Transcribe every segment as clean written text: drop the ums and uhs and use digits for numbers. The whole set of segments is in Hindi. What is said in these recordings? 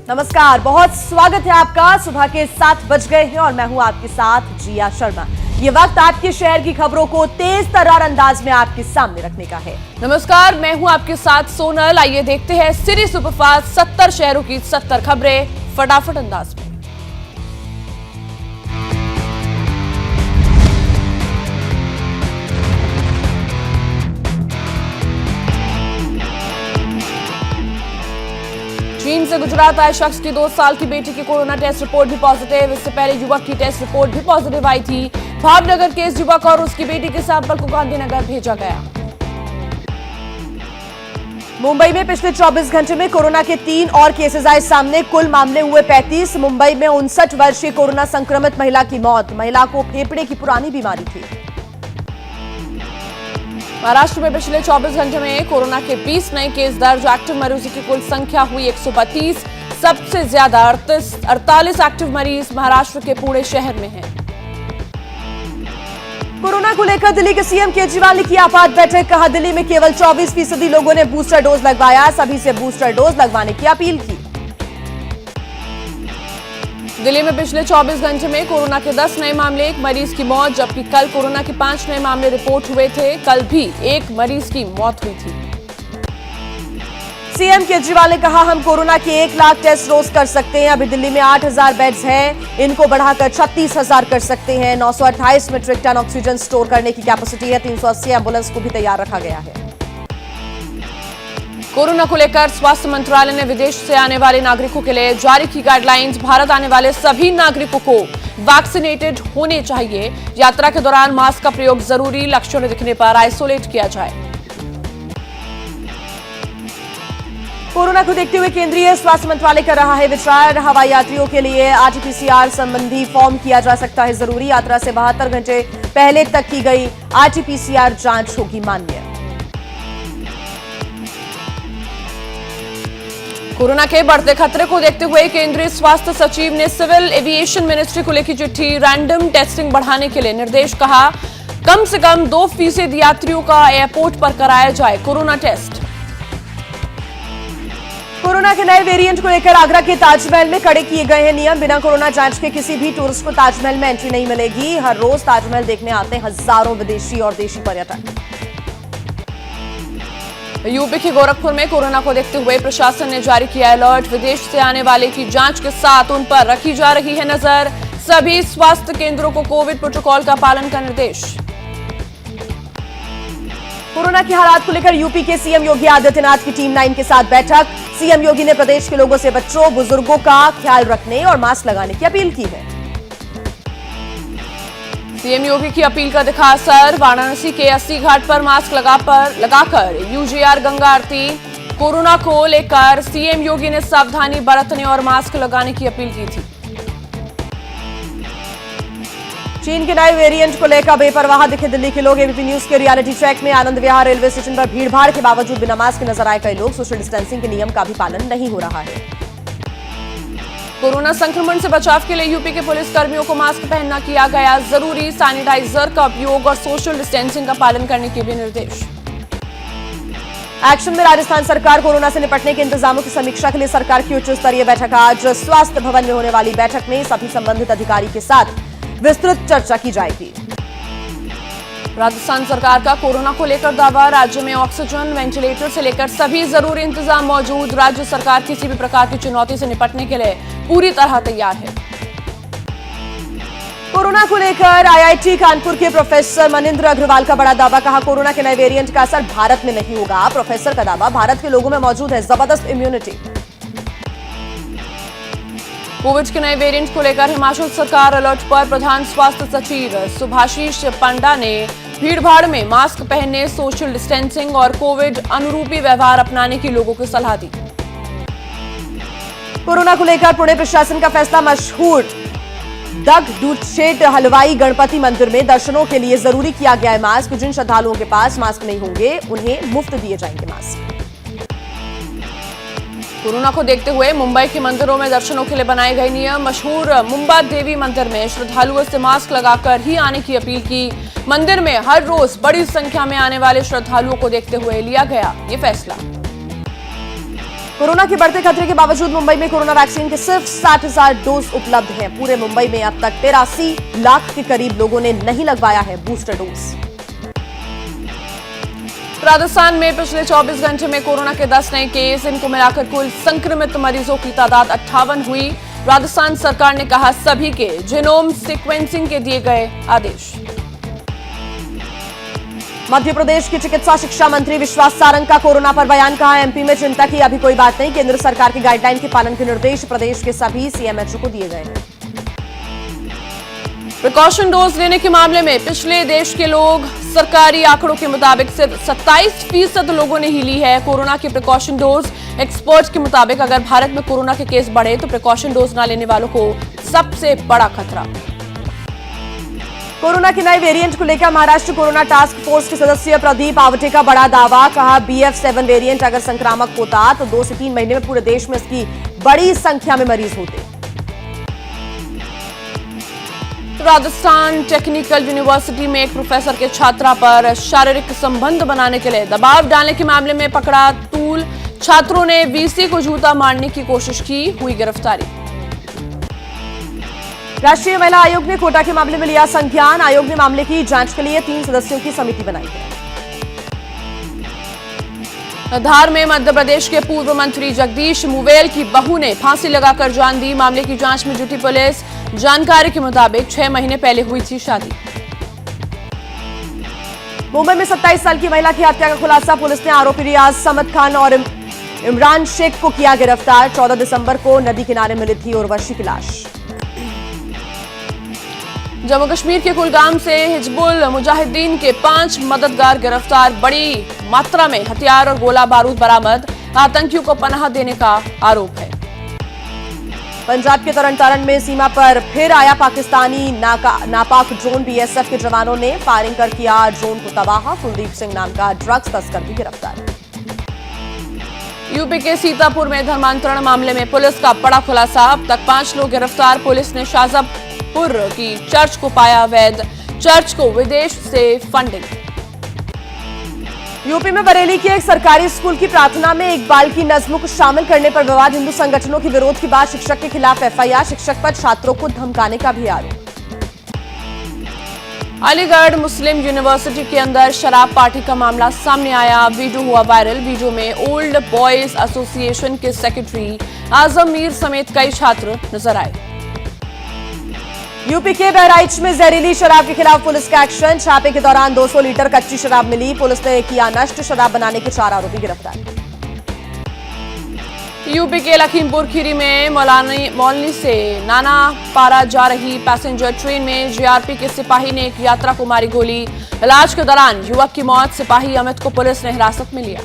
नमस्कार, बहुत स्वागत है आपका। सुबह के 7 बज गए हैं और मैं हूं आपके साथ जिया शर्मा। ये वक्त आपके शहर की खबरों को तेज तर्रार अंदाज में आपके सामने रखने का है। नमस्कार, मैं हूं आपके साथ सोनल। आइए देखते हैं सिटी सुपरफास्ट 70 शहरों की 70 खबरें फटाफट अंदाज में। चीन से गुजरात आए शख्स की 2 साल की बेटी की कोरोना टेस्ट रिपोर्ट भी पॉजिटिव। इससे पहले युवक की टेस्ट रिपोर्ट भी पॉजिटिव आई थी। भावनगर के इस युवक और उसकी बेटी के सैंपल को गांधीनगर भेजा गया। मुंबई में पिछले 24 घंटे में कोरोना के 3 और केसेस आए सामने। कुल मामले हुए 35। मुंबई में 59 वर्षीय कोरोना संक्रमित महिला की मौत। महिला को फेफड़े की पुरानी बीमारी थी। महाराष्ट्र में पिछले 24 घंटे में कोरोना के 20 नए केस दर्ज। एक्टिव मरीजों की कुल संख्या हुई 132। सबसे ज्यादा 48 एक्टिव मरीज महाराष्ट्र के पुणे शहर में हैं। कोरोना को लेकर दिल्ली के सीएम केजरीवाल ने की आपात बैठक। कहा, दिल्ली में केवल 24% लोगों ने बूस्टर डोज लगवाया। सभी से बूस्टर डोज लगवाने की अपील की। दिल्ली में पिछले 24 घंटे में कोरोना के 10 नए मामले, 1 मरीज की मौत, जबकि कल कोरोना के 5 नए मामले रिपोर्ट हुए थे। कल भी 1 मरीज की मौत हुई थी। सीएम केजरीवाल ने कहा, हम कोरोना के 1 लाख टेस्ट रोज कर सकते हैं। अभी दिल्ली में 8,000 बेड्स हैं, इनको बढ़ाकर 36,000 कर सकते हैं। 928 मीट्रिक टन ऑक्सीजन स्टोर करने की कैपेसिटी है। 380 एम्बुलेंस को भी तैयार रखा गया है। कोरोना को लेकर स्वास्थ्य मंत्रालय ने विदेश से आने वाले नागरिकों के लिए जारी की गाइडलाइंस। भारत आने वाले सभी नागरिकों को वैक्सीनेटेड होने चाहिए। यात्रा के दौरान मास्क का प्रयोग जरूरी। लक्षण दिखने पर आइसोलेट किया जाए। कोरोना को देखते हुए केंद्रीय स्वास्थ्य मंत्रालय कर रहा है विचार। हवाई यात्रियों के लिए आरटीपीसीआर संबंधी फॉर्म किया जा सकता है जरूरी। यात्रा से 72 घंटे पहले तक की गई आरटीपीसीआर जांच होगी मान्य। कोरोना के बढ़ते खतरे को देखते हुए केंद्रीय स्वास्थ्य सचिव ने सिविल एविएशन मिनिस्ट्री को लिखी चिट्ठी। रैंडम टेस्टिंग बढ़ाने के लिए निर्देश। कहा, कम से कम 2% यात्रियों का एयरपोर्ट पर कराया जाए कोरोना टेस्ट। कोरोना के नए वेरिएंट को लेकर आगरा के ताजमहल में कड़े किए गए हैं नियम। बिना कोरोना जांच के किसी भी टूरिस्ट को ताजमहल में एंट्री नहीं मिलेगी। हर रोज ताजमहल देखने आते हैं हजारों विदेशी और देशी पर्यटक। यूपी के गोरखपुर में कोरोना को देखते हुए प्रशासन ने जारी किया अलर्ट। विदेश से आने वाले की जांच के साथ उन पर रखी जा रही है नजर। सभी स्वास्थ्य केंद्रों को कोविड प्रोटोकॉल का पालन का निर्देश। कोरोना की हालात को लेकर यूपी के सीएम योगी आदित्यनाथ की टीम 9 के साथ बैठक। सीएम योगी ने प्रदेश के लोगों से बच्चों, बुजुर्गों का ख्याल रखने और मास्क लगाने की अपील की है। सीएम योगी की अपील का दिखा असर। वाराणसी के 80 घाट पर मास्क लगाकर यूजीआर गंगा आरती। कोरोना को लेकर सीएम योगी ने सावधानी बरतने और मास्क लगाने की अपील की थी। चीन के नए वेरिएंट को लेकर बेपरवाह दिखे दिल्ली के लोग। एबीपी न्यूज के रियलिटी चेक में आनंद विहार रेलवे स्टेशन पर भीड़भाड़ के बावजूद बिना मास्क नजर आए कई लोग। सोशल डिस्टेंसिंग के नियम का भी पालन नहीं हो रहा है। कोरोना संक्रमण से बचाव के लिए यूपी के पुलिस कर्मियों को मास्क पहनना किया गया जरूरी। सैनिटाइजर का उपयोग और सोशल डिस्टेंसिंग का पालन करने के भी निर्देश। एक्शन में राजस्थान सरकार। कोरोना से निपटने के इंतजामों की समीक्षा के लिए सरकार की उच्च स्तरीय बैठक आज स्वास्थ्य भवन में होने वाली बैठक में सभी संबंधित अधिकारी के साथ विस्तृत चर्चा की जाएगी। राजस्थान सरकार का कोरोना को लेकर दावा। राज्य में ऑक्सीजन, वेंटिलेटर से लेकर सभी जरूरी इंतजाम मौजूद। राज्य सरकार किसी भी प्रकार की चुनौती से निपटने के लिए पूरी तरह तैयार है। कोरोना को लेकर आईआईटी कानपुर के प्रोफेसर मनिंद्र अग्रवाल का बड़ा दावा। कहा, कोरोना के नए वेरिएंट का असर भारत में नहीं होगा। प्रोफेसर का दावा, भारत के लोगों में मौजूद है जबरदस्त इम्यूनिटी। कोविड के नए वेरिएंट को लेकर हिमाचल सरकार अलर्ट पर। प्रधान स्वास्थ्य सचिव सुभाशीष पांडा ने भीड़भाड़ में मास्क पहनने, सोशल डिस्टेंसिंग और कोविड अनुरूपी व्यवहार अपनाने की लोगों को सलाह दी। कोरोना को लेकर पुणे प्रशासन का फैसला। मशहूर दगडूशेठ हलवाई गणपति मंदिर में दर्शनों के लिए जरूरी किया गया है मास्क। जिन श्रद्धालुओं के पास मास्क नहीं होंगे उन्हें मुफ्त दिए जाएंगे मास्क। कोरोना को देखते हुए मुंबई के मंदिरों में दर्शनों के लिए बनाए गए नियम। मशहूर मुंबा देवी मंदिर में श्रद्धालुओं से मास्क लगाकर ही आने की अपील की। मंदिर में हर रोज बड़ी संख्या में आने वाले श्रद्धालुओं को देखते हुए लिया गया ये फैसला। कोरोना के बढ़ते खतरे के बावजूद मुंबई में कोरोना वैक्सीन के सिर्फ 60,000 डोज उपलब्ध हैं। पूरे मुंबई में अब तक 83 लाख के करीब लोगों ने नहीं लगवाया है बूस्टर डोज। राजस्थान में पिछले 24 घंटे में कोरोना के 10 नए केस, इनको मिलाकर कुल संक्रमित मरीजों की तादाद 58 हुई। राजस्थान सरकार ने कहा सभी के जीनोम सीक्वेंसिंग के दिए गए आदेश। मध्य प्रदेश की चिकित्सा शिक्षा मंत्री विश्वास सारंग का कोरोना पर बयान। कहा एमपी में चिंता की अभी कोई बात नहीं, केंद्र सरकार की गाइडलाइन के पालन के निर्देश प्रदेश के सभी सीएमएचओ को दिए गए हैं। प्रिकॉशन डोज लेने के मामले में पिछले देश के लोग सरकारी आंकड़ों के मुताबिक सिर्फ 27% लोगों ने ही ली है कोरोना की प्रिकॉशन डोज। एक्सपर्ट्स के मुताबिक अगर भारत में कोरोना के केस बढ़े तो प्रिकॉशन डोज न लेने वालों को सबसे बड़ा खतरा। कोरोना के नए वेरिएंट को लेकर महाराष्ट्र कोरोना टास्क फोर्स के सदस्य प्रदीप आवटे का बड़ा दावा। कहा BF7 वेरिएंट अगर संक्रामक होता तो 2 से 3 महीने में पूरे देश में इसकी बड़ी संख्या में मरीज होते। राजस्थान टेक्निकल यूनिवर्सिटी में एक प्रोफेसर के छात्रा पर शारीरिक संबंध बनाने के लिए दबाव डालने के मामले में पकड़ा तूल। छात्रों ने वीसी को जूता मारने की कोशिश की, हुई गिरफ्तारी। राष्ट्रीय महिला आयोग ने कोटा के मामले में लिया संज्ञान। आयोग ने मामले की जांच के लिए 3 सदस्यों की समिति बनाई है। धार में मध्य प्रदेश के पूर्व मंत्री जगदीश मुवेल की बहू ने फांसी लगाकर जान दी। मामले की जांच में जुटी पुलिस। जानकारी के मुताबिक 6 महीने पहले हुई थी शादी। मुंबई में 27 साल की महिला की हत्या का खुलासा। पुलिस ने आरोपी रियाज समद खान और इमरान शेख को किया गिरफ्तार। 14 दिसंबर को नदी किनारे मिली थी उर्वशी की लाश। जम्मू कश्मीर के कुलगाम से हिजबुल मुजाहिदीन के 5 मददगार गिरफ्तार। बड़ी मात्रा में हथियार और गोला बारूद बरामद। आतंकियों को पनाह देने का आरोप है। पंजाब के तरन तारण में सीमा पर फिर आया पाकिस्तानी नापाक ड्रोन। बीएसएफ के जवानों ने फायरिंग कर किया ड्रोन को तबाह। कुलदीप सिंह नाम का ड्रग्स तस्कर भी गिरफ्तार। यूपी के सीतापुर में धर्मांतरण मामले में पुलिस का बड़ा खुलासा। अब तक 5 लोग गिरफ्तार। पुलिस ने शाहजहांपुर की चर्च को पाया वैध। चर्च को विदेश से फंडिंग। यूपी में बरेली के एक सरकारी स्कूल की प्रार्थना में एक बाल की नज्म को शामिल करने पर विवाद। हिंदू संगठनों के विरोध के बाद शिक्षक के खिलाफ एफआईआर। शिक्षक पर छात्रों को धमकाने का भी आरोप। अलीगढ़ मुस्लिम यूनिवर्सिटी के अंदर शराब पार्टी का मामला सामने आया। वीडियो हुआ वायरल। वीडियो में ओल्ड बॉयज एसोसिएशन के सेक्रेटरी आजम मीर समेत कई छात्र नजर आए। यूपी के बहराइच में जहरीली शराब के खिलाफ पुलिस का एक्शन। छापे के दौरान 200 लीटर कच्ची शराब मिली। पुलिस ने किया नष्ट। शराब बनाने के 4 आरोपी गिरफ्तार। यूपी के लखीमपुर खीरी में मौलनी से नाना पारा जा रही पैसेंजर ट्रेन में जीआरपी के सिपाही ने एक यात्रा को मारी गोली। इलाज के दौरान युवक की मौत। सिपाही अमित को पुलिस ने हिरासत में लिया।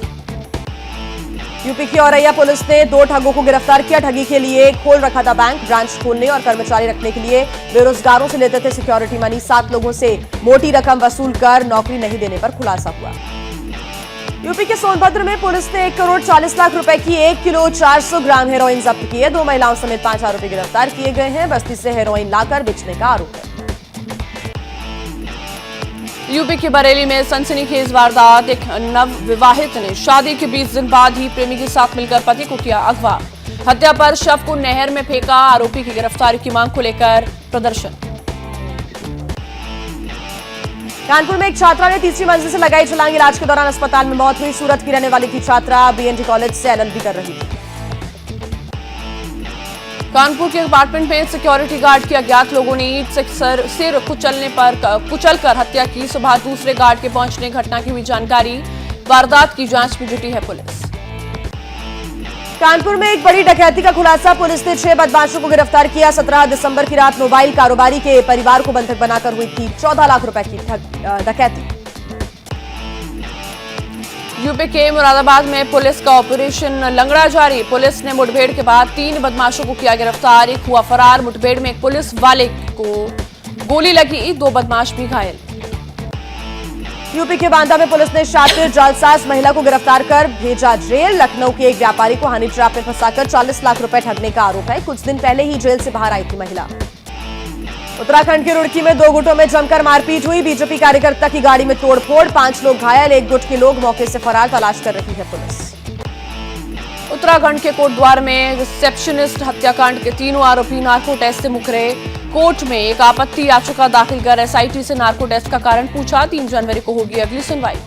यूपी की औरैया पुलिस ने 2 ठगों को गिरफ्तार किया। ठगी के लिए खोल रखा था बैंक। ब्रांच खोलने और कर्मचारी रखने के लिए बेरोजगारों से लेते थे सिक्योरिटी मनी। 7 लोगों से मोटी रकम वसूल कर नौकरी नहीं देने पर खुलासा हुआ। यूपी के सोनभद्र में पुलिस ने 1 करोड़ 40 लाख रुपए की 1 किलो 400 ग्राम हेरोइन जब्त की है। 2 महिलाओं समेत 5 आरोपी गिरफ्तार किए गए हैं। बस्ती से हेरोइन लाकर बेचने का आरोप है। यूपी के बरेली में सनसनीखेज वारदात। एक नवविवाहित ने शादी के 20 दिन बाद ही प्रेमी के साथ मिलकर पति को किया अगवा। हत्या पर शव को नहर में फेंका। आरोपी की गिरफ्तारी की मांग को लेकर प्रदर्शन। कानपुर में एक छात्रा ने 3री मंजिल से लगाई छलांग। इलाज के दौरान अस्पताल में मौत हुई। सूरत की रहने वाली थी छात्रा। बीएनडी कॉलेज से एलएलबी कर रही थी। कानपुर के अपार्टमेंट में सिक्योरिटी गार्ड की अज्ञात लोगों ने ईंट से सिर कुचलकर हत्या की। सुबह दूसरे गार्ड के पहुंचने घटना की हुई जानकारी। वारदात की जांच में जुटी है पुलिस। कानपुर में एक बड़ी डकैती का खुलासा। पुलिस ने 6 बदमाशों को गिरफ्तार किया। 17 दिसंबर की रात मोबाइल कारोबारी के परिवार को बंधक बनाकर हुई थी 14 लाख रुपए की डकैती। यूपी के मुरादाबाद में पुलिस का ऑपरेशन लंगड़ा जारी। पुलिस ने मुठभेड़ के बाद 3 बदमाशों को किया गिरफ्तार। एक हुआ फरार। मुठभेड़ में एक पुलिस वाले को गोली लगी। 2 बदमाश भी घायल। यूपी के बांदा में पुलिस ने शातिर जालसाज महिला को गिरफ्तार कर भेजा जेल। लखनऊ के एक व्यापारी को हनी ट्रैप में फंसाकर 40 लाख रुपए ठगने का आरोप है। कुछ दिन पहले ही जेल से बाहर आई थी महिला। उत्तराखंड के रुड़की में 2 गुटों में जमकर मारपीट हुई। बीजेपी कार्यकर्ता की गाड़ी में तोड़फोड़। 5 लोग घायल। 1 गुट के लोग मौके से फरार। तलाश कर रही है पुलिस। उत्तराखंड के कोटद्वार में रिसेप्शनिस्ट हत्याकांड के तीनों आरोपी नार्को टेस्ट से मुकरे। कोर्ट में एक आपत्ति याचिका दाखिल कर एसआईटी से नार्को टेस्ट का कारण पूछा। 3 जनवरी को होगी अगली सुनवाई।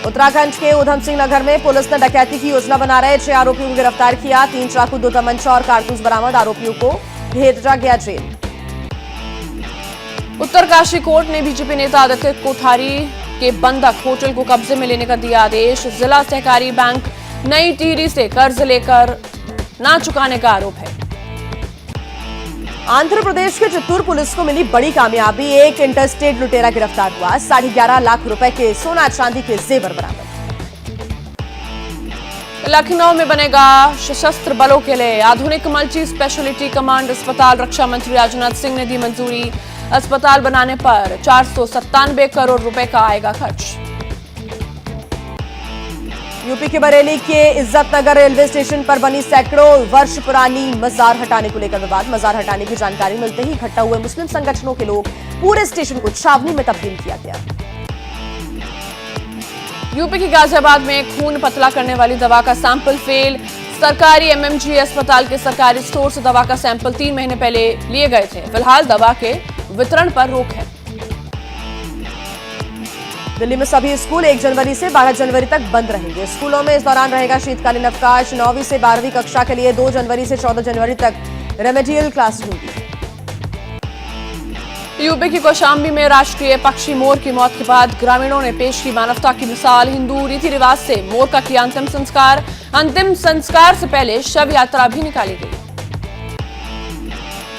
उत्तराखंड के उधम सिंह नगर में पुलिस ने डकैती की योजना बना रहे 6 आरोपियों को गिरफ्तार किया। 3 चाकू, 2 तमंचा और कारतूस बरामद। आरोपियों को भेजा गया जेल। उत्तरकाशी कोर्ट ने बीजेपी नेता आदित्य कोठारी के बंधक होटल को कब्जे में लेने का दिया आदेश। जिला सहकारी बैंक नई टिहरी से कर्ज लेकर ना चुकाने का आरोप है। आंध्र प्रदेश के चित्तूर पुलिस को मिली बड़ी कामयाबी। एक इंटरस्टेट लुटेरा गिरफ्तार हुआ। 11.5 लाख रुपए के सोना चांदी के जेवर बरामद। लखनऊ में बनेगा सशस्त्र बलों के लिए आधुनिक मल्टी स्पेशलिटी कमांड अस्पताल। रक्षा मंत्री राजनाथ सिंह ने दी मंजूरी। अस्पताल बनाने पर 497 करोड़ रुपए का आएगा खर्च। यूपी के बरेली के इज्जत नगर रेलवे स्टेशन पर बनी सैकड़ों वर्ष पुरानी मजार हटाने को लेकर विवाद। मजार हटाने की जानकारी मिलते ही इकट्ठा हुए मुस्लिम संगठनों के लोग पूरे स्टेशन को छावनी में तब्दील किया गया। यूपी के गाजियाबाद में खून पतला करने वाली दवा का सैंपल फेल। सरकारी एमएमजी अस्पताल के सरकारी स्टोर से दवा का सैंपल 3 महीने पहले लिए गए थे। फिलहाल दवा के वितरण पर रोक है। दिल्ली में सभी स्कूल 1 जनवरी से 12 जनवरी तक बंद रहेंगे। स्कूलों में इस दौरान रहेगा शीतकालीन अवकाश। 9वीं से 12वीं कक्षा के लिए 2 जनवरी से 14 जनवरी तक रेमेडियल क्लास होगी। यूपी की कौशाम्बी में राष्ट्रीय पक्षी मोर की मौत के बाद ग्रामीणों ने पेश की मानवता की मिसाल। हिंदू रीति रिवाज से मोर का किया अंतिम संस्कार। अंतिम संस्कार से पहले शव यात्रा भी निकाली गई।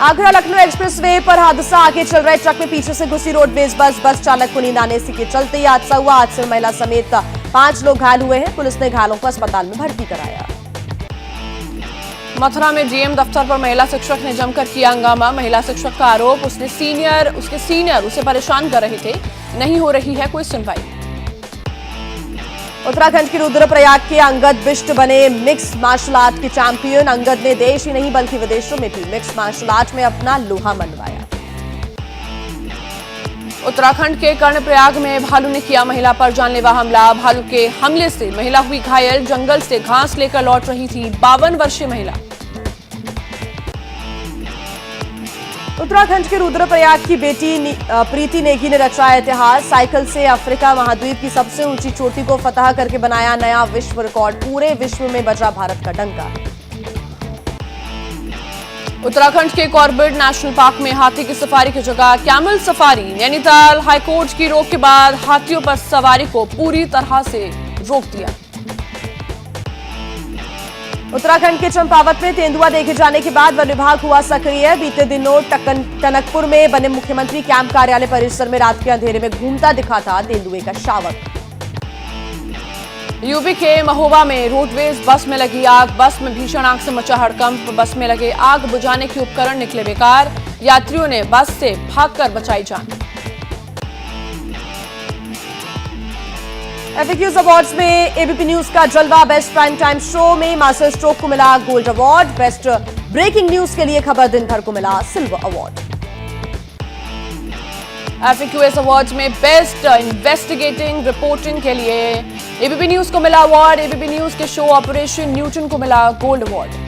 आगरा लखनऊ एक्सप्रेसवे पर हादसा। आगे चल रहे ट्रक में पीछे से घुसी रोडवेज बस। बस चालक को नींद आने के चलते ही हादसा हुआ। हादसे में महिला समेत 5 लोग घायल हुए हैं। पुलिस ने घायलों को अस्पताल में भर्ती कराया। मथुरा में डीएम दफ्तर पर महिला शिक्षक ने जमकर किया हंगामा। महिला शिक्षक का आरोप उसके सीनियर उसे परेशान कर रहे थे। नहीं हो रही है कोई सुनवाई। उत्तराखंड के रुद्रप्रयाग के अंगद बिष्ट बने मिक्स मार्शल आर्ट के चैंपियन। अंगद ने देश ही नहीं बल्कि विदेशों में भी मिक्स मार्शल आर्ट में अपना लोहा मनवाया। उत्तराखंड के कर्णप्रयाग में भालू ने किया महिला पर जानलेवा हमला। भालू के हमले से महिला हुई घायल। जंगल से घास लेकर लौट रही थी 52 वर्षीय महिला। उत्तराखंड के रुद्रप्रयाग की बेटी प्रीति नेगी ने रचा इतिहास। साइकिल से अफ्रीका महाद्वीप की सबसे ऊंची चोटी को फतह करके बनाया नया विश्व रिकॉर्ड। पूरे विश्व में बजा भारत का डंका। उत्तराखंड के कॉर्बेट नेशनल पार्क में हाथी की सफारी की जगह कैमल सफारी। नैनीताल हाईकोर्ट की रोक के बाद हाथियों पर सवारी को पूरी तरह से रोक दिया। उत्तराखंड के चंपावत में तेंदुआ देखे जाने के बाद वन विभाग हुआ सक्रिय। बीते दिनों टनकपुर में बने मुख्यमंत्री कैंप कार्यालय परिसर में रात के अंधेरे में घूमता दिखा था तेंदुए का शावक। यूपी के महोबा में रोडवेज बस में लगी आग। बस में भीषण आग से मचा हड़कंप। बस में लगे आग बुझाने के उपकरण निकले बेकार। यात्रियों ने बस से भागकर बचाई जान। FAQs अवार्ड्स में एबीपी न्यूज का जलवा। बेस्ट प्राइम टाइम शो में मास्टर स्ट्रोक को मिला gold award. Best breaking news के लिए खबर दिन भर को मिला सिल्वर अवार्ड। FAQs अवार्ड्स में बेस्ट इन्वेस्टिगेटिंग रिपोर्टिंग के लिए एबीपी न्यूज को मिला अवार्ड। एबीपी न्यूज के शो ऑपरेशन न्यूटन को मिला गोल्ड अवार्ड।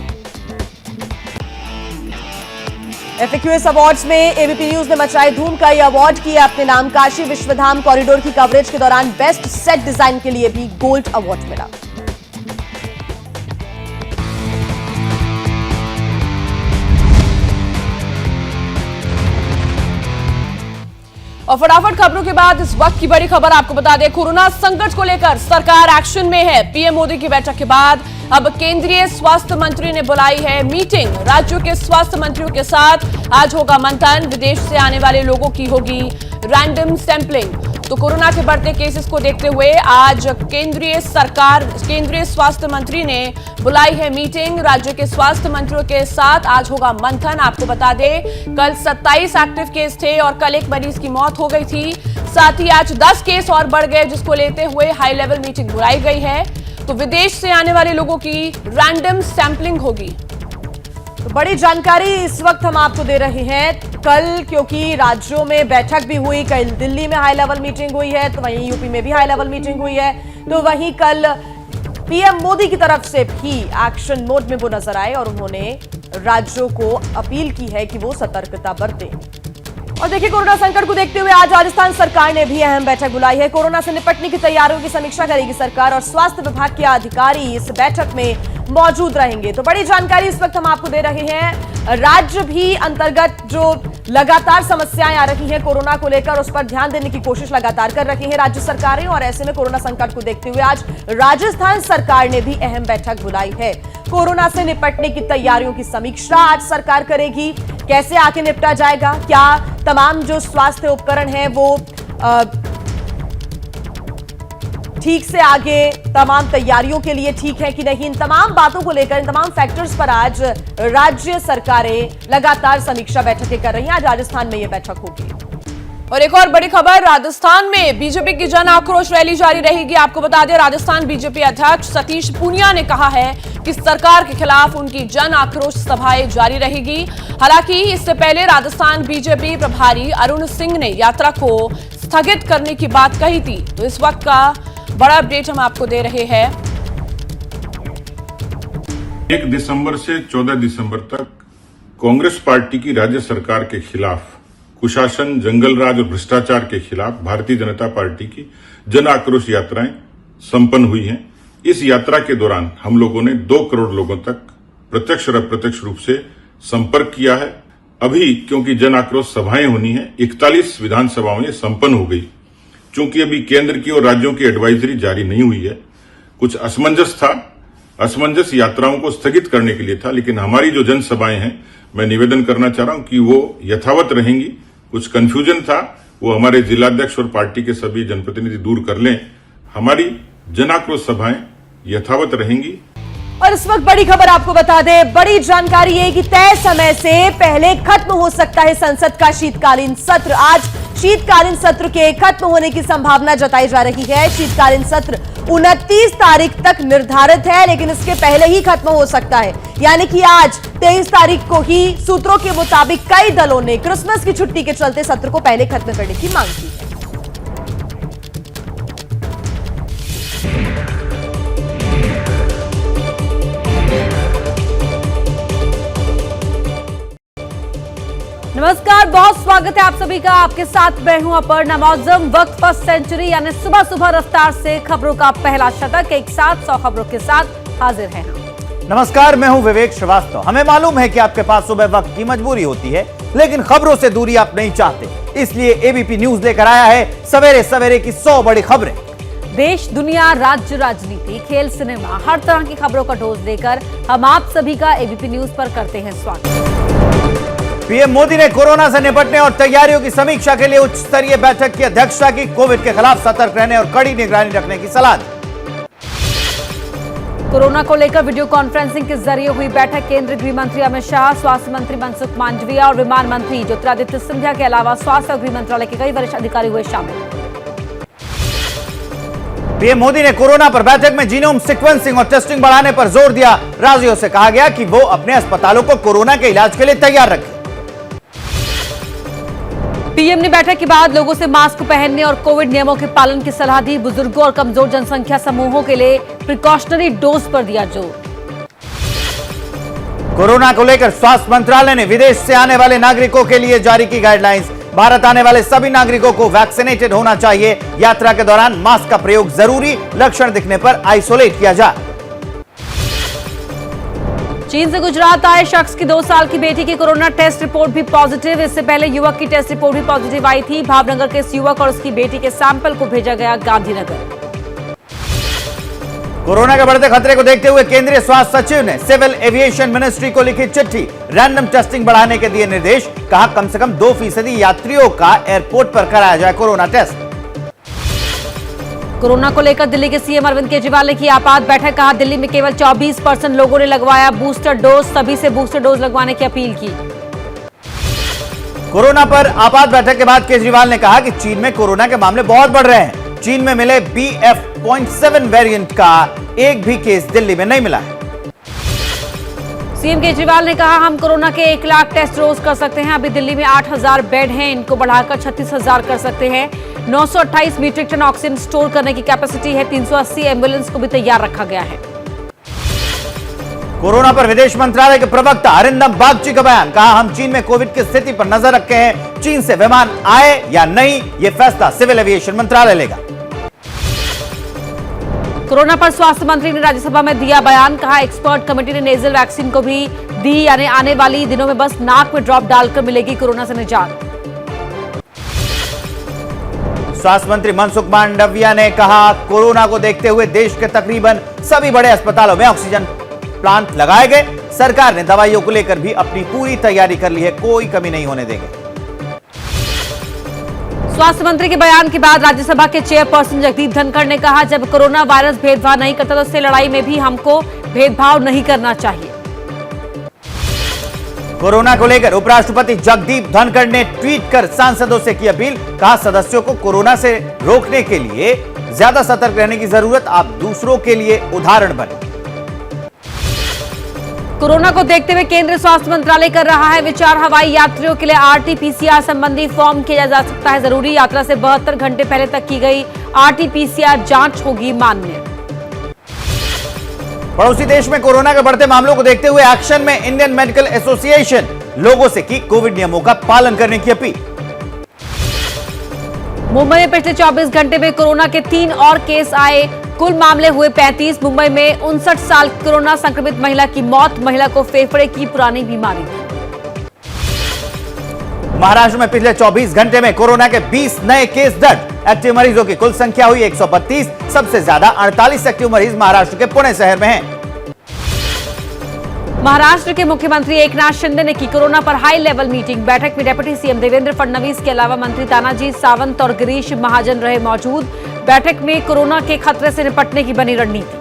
FAQs अवार्ड्स में एबीपी न्यूज ने मचाई धूम। का ये अवार्ड किया अपने नाम। काशी विश्वधाम कॉरिडोर की कवरेज के दौरान बेस्ट सेट डिजाइन के लिए भी गोल्ड अवार्ड मिला। और फटाफट खबरों के बाद इस वक्त की बड़ी खबर आपको बता दें, कोरोना संकट को लेकर सरकार एक्शन में है। पीएम मोदी की बैठक के बाद अब केंद्रीय स्वास्थ्य मंत्री ने बुलाई है मीटिंग। राज्यों के स्वास्थ्य मंत्रियों के साथ आज होगा मंथन। विदेश से आने वाले लोगों की होगी रैंडम सैंपलिंग। तो कोरोना के बढ़ते केसेस को देखते हुए आज केंद्रीय स्वास्थ्य मंत्री ने बुलाई है मीटिंग। राज्य के स्वास्थ्य मंत्रियों के साथ आज होगा मंथन। आपको बता दें कल 27 एक्टिव केस थे और कल एक मरीज की मौत हो गई थी। साथ ही आज 10 केस और बढ़ गए, जिसको लेते हुए हाई लेवल मीटिंग बुलाई गई है। तो विदेश से आने वाले लोगों की रैंडम सैंपलिंग होगी। तो बड़ी जानकारी इस वक्त हम आपको दे रहे हैं। कल क्योंकि राज्यों में बैठक भी हुई, कल दिल्ली में हाई लेवल मीटिंग हुई है, तो वहीं यूपी में भी हाई लेवल मीटिंग हुई है। तो वहीं कल पीएम मोदी की तरफ से भी एक्शन मोड में वो नजर आए और उन्होंने राज्यों को अपील की है कि वो सतर्कता बरतें। और देखिए, कोरोना संकट को देखते हुए आज राजस्थान सरकार ने भी अहम बैठक बुलाई है। कोरोना से निपटने की तैयारियों की समीक्षा करेगी सरकार और स्वास्थ्य विभाग के अधिकारी इस बैठक में मौजूद रहेंगे। तो बड़ी जानकारी इस वक्त हम आपको दे रहे हैं। राज्य भी अंतर्गत जो लगातार समस्याएं आ रही हैं कोरोना को लेकर, उस पर ध्यान देने की कोशिश लगातार कर रही हैं राज्य सरकारें। और ऐसे में कोरोना संकट को देखते हुए आज राजस्थान सरकार ने भी अहम बैठक बुलाई है। कोरोना से निपटने की तैयारियों की समीक्षा आज सरकार करेगी। कैसे आगे निपटा जाएगा, क्या तमाम जो स्वास्थ्य उपकरण हैं वो ठीक से आगे तमाम तैयारियों के लिए ठीक है कि नहीं, इन तमाम बातों को लेकर, इन तमाम फैक्टर्स पर आज राज्य सरकारें लगातार समीक्षा बैठकें कर रही हैं। आज राजस्थान में यह बैठक होगी। और एक और बड़ी खबर, राजस्थान में बीजेपी की जन आक्रोश रैली जारी रहेगी। आपको बता दें, राजस्थान बीजेपी अध्यक्ष सतीश पूनिया ने कहा है कि सरकार के खिलाफ उनकी जन आक्रोश सभाएं जारी रहेगी। हालांकि इससे पहले राजस्थान बीजेपी प्रभारी अरुण सिंह ने यात्रा को स्थगित करने की बात कही थी। तो इस वक्त का बड़ा अपडेट हम आपको दे रहे हैं। 1 दिसंबर से 14 दिसंबर तक कांग्रेस पार्टी की राज्य सरकार के खिलाफ कुशासन, जंगलराज और भ्रष्टाचार के खिलाफ भारतीय जनता पार्टी की जन आक्रोश यात्राएं संपन्न हुई हैं। इस यात्रा के दौरान हम लोगों ने 2 करोड़ लोगों तक प्रत्यक्ष और अप्रत्यक्ष रूप से संपर्क किया है। अभी क्योंकि जन आक्रोश सभाएं होनी है, 41 विधानसभाओं में संपन्न हो गई। चूंकि अभी केंद्र की और राज्यों की एडवाइजरी जारी नहीं हुई है, कुछ असमंजस यात्राओं को स्थगित करने के लिए था, लेकिन हमारी जो जनसभाएं हैं, मैं निवेदन करना चाह रहा हूं कि वो यथावत रहेंगी। कुछ कंफ्यूजन था, वो हमारे जिलाध्यक्ष और पार्टी के सभी जनप्रतिनिधि दूर कर लें। हमारी जन आक्रोश सभाएं यथावत रहेंगी। और इस वक्त बड़ी खबर आपको बता दें, बड़ी जानकारी है कि तय समय से पहले खत्म हो सकता है संसद का शीतकालीन सत्र। आज शीतकालीन सत्र के खत्म होने की संभावना जताई जा रही है। शीतकालीन सत्र 29 तारीख तक निर्धारित है, लेकिन इसके पहले ही खत्म हो सकता है। यानी कि आज 23 तारीख को ही सूत्रों के मुताबिक कई दलों ने क्रिसमस की छुट्टी के चलते सत्र को पहले खत्म करने की मांग की है। नमस्कार, बहुत स्वागत है आप सभी का। आपके साथ मैं हूं अपर्णा मौजम। वक्त फर्स्ट सेंचुरी यानी सुबह सुबह रफ्तार से खबरों का पहला शतक, एक साथ 100 खबरों के साथ हाजिर है। नमस्कार, मैं हूं विवेक श्रीवास्तव। हमें मालूम है कि आपके पास सुबह वक्त की मजबूरी होती है, लेकिन खबरों से दूरी आप नहीं चाहते, इसलिए एबीपी न्यूज लेकर आया है सवेरे सवेरे की 100 बड़ी खबरें। देश, दुनिया, राज्य, राजनीति, खेल, सिनेमा, हर तरह की खबरों का डोज लेकर हम आप सभी का एबीपी न्यूज पर करते हैं स्वागत। पीएम मोदी ने कोरोना से निपटने और तैयारियों की समीक्षा के लिए उच्च स्तरीय बैठक की अध्यक्षता की। कोविड के खिलाफ सतर्क रहने और कड़ी निगरानी रखने की सलाह दी। कोरोना को लेकर वीडियो कॉन्फ्रेंसिंग के जरिए हुई बैठक। केंद्रीय गृह मंत्री अमित शाह, स्वास्थ्य मंत्री मनसुख मांडविया और विमान मंत्री ज्योतिरादित्य सिंधिया के अलावा स्वास्थ्य और गृह मंत्रालय के कई वरिष्ठ अधिकारी हुए शामिल। पीएम मोदी ने कोरोना पर बैठक में जीनोम सीक्वेंसिंग और टेस्टिंग बढ़ाने पर जोर दिया। राज्यों से कहा गया कि वो अपने अस्पतालों को कोरोना के इलाज के लिए तैयार रखें। पीएम ने बैठक के बाद लोगों से मास्क पहनने और कोविड नियमों के पालन की सलाह दी। बुजुर्गों और कमजोर जनसंख्या समूहों के लिए प्रिकॉशनरी डोज पर दिया जोर। कोरोना को लेकर स्वास्थ्य मंत्रालय ने विदेश से आने वाले नागरिकों के लिए जारी की गाइडलाइंस। भारत आने वाले सभी नागरिकों को वैक्सीनेटेड होना चाहिए। यात्रा के दौरान मास्क का प्रयोग जरूरी, लक्षण दिखने पर आइसोलेट किया जाए। चीन से गुजरात आए शख्स की 2 साल की बेटी की कोरोना टेस्ट रिपोर्ट भी पॉजिटिव। इससे पहले युवक की टेस्ट रिपोर्ट भी पॉजिटिव आई थी। भावनगर के इस युवक और उसकी बेटी के सैंपल को भेजा गया गांधीनगर। कोरोना के बढ़ते खतरे को देखते हुए केंद्रीय स्वास्थ्य सचिव ने सिविल एविएशन मिनिस्ट्री को लिखी चिट्ठी। रैंडम टेस्टिंग बढ़ाने के दिए निर्देश। कहा कम से कम 2% यात्रियों का एयरपोर्ट पर कराया जाए कोरोना टेस्ट। कोरोना को लेकर दिल्ली के सीएम अरविंद केजरीवाल ने की आपात बैठक। कहा दिल्ली में केवल 24% लोगों ने लगवाया बूस्टर डोज। सभी से बूस्टर डोज लगवाने की अपील की। कोरोना पर आपात बैठक के बाद केजरीवाल ने कहा कि चीन में कोरोना के मामले बहुत बढ़ रहे हैं। चीन में मिले BF.7 वेरिएंट का एक भी केस दिल्ली में नहीं मिला है। सीएम केजरीवाल ने कहा हम कोरोना के 1 लाख टेस्ट रोज कर सकते हैं। अभी दिल्ली में 8,000 बेड हैं, इनको बढ़ाकर 36,000 कर सकते हैं। 928 मीट्रिक टन ऑक्सीजन स्टोर करने की कैपेसिटी है। 380 एम्बुलेंस को भी तैयार रखा गया है। कोरोना पर विदेश मंत्रालय के प्रवक्ता अरिंदम बागची का बयान, कहा हम चीन में कोविड की स्थिति पर नजर रखे हैं। चीन से विमान आए या नहीं, यह फैसला सिविल एविएशन मंत्रालय लेगा। कोरोना पर स्वास्थ्य मंत्री ने राज्यसभा में दिया बयान, कहा एक्सपर्ट कमेटी ने नेजल वैक्सीन को भी दी, यानी आने वाली दिनों में बस नाक में ड्रॉप डालकर मिलेगी कोरोना से निजात। स्वास्थ्य मंत्री मनसुख मांडविया ने कहा कोरोना को देखते हुए देश के तकरीबन सभी बड़े अस्पतालों में ऑक्सीजन प्लांट लगाए गए। सरकार ने दवाइयों को लेकर भी अपनी पूरी तैयारी कर ली है, कोई कमी नहीं होने देंगे। स्वास्थ्य मंत्री के बयान के बाद राज्यसभा के चेयरपर्सन जगदीप धनखड़ ने कहा जब कोरोना वायरस भेदभाव नहीं करता तो उससे लड़ाई में भी हमको भेदभाव नहीं करना चाहिए। कोरोना को लेकर उपराष्ट्रपति जगदीप धनखड़ ने ट्वीट कर सांसदों से की अपील, कहा सदस्यों को कोरोना से रोकने के लिए ज्यादा सतर्क रहने की जरूरत, आप दूसरों के लिए उदाहरण बने। कोरोना को देखते हुए केंद्रीय स्वास्थ्य मंत्रालय कर रहा है विचार, हवाई यात्रियों के लिए आरटी-पीसीआर संबंधी फॉर्म किया जा सकता है जरूरी। यात्रा से 72 घंटे पहले तक की गई आरटी-पीसीआर जांच होगी मान्य। पड़ोसी देश में कोरोना के बढ़ते मामलों को देखते हुए एक्शन में इंडियन मेडिकल एसोसिएशन, लोगों से की कोविड नियमों का पालन करने की अपील। मुंबई में पिछले 24 घंटे में कोरोना के 3 और केस आए, कुल मामले हुए 35। मुंबई में 59 साल कोरोना संक्रमित महिला की मौत, महिला को फेफड़े की पुरानी बीमारी थी। महाराष्ट्र में पिछले 24 घंटे में कोरोना के 20 नए केस दर्ज, एक्टिव मरीजों की कुल संख्या हुई 132। सबसे ज्यादा 48 एक्टिव मरीज महाराष्ट्र के पुणे शहर में हैं। महाराष्ट्र के मुख्यमंत्री एकनाथ शिंदे ने की कोरोना पर हाई लेवल मीटिंग। बैठक में डिप्टी सीएम देवेंद्र फडणवीस के अलावा मंत्री तानाजी सावंत और गिरीश महाजन रहे मौजूद। बैठक में कोरोना के खतरे से निपटने की बनी रणनीति।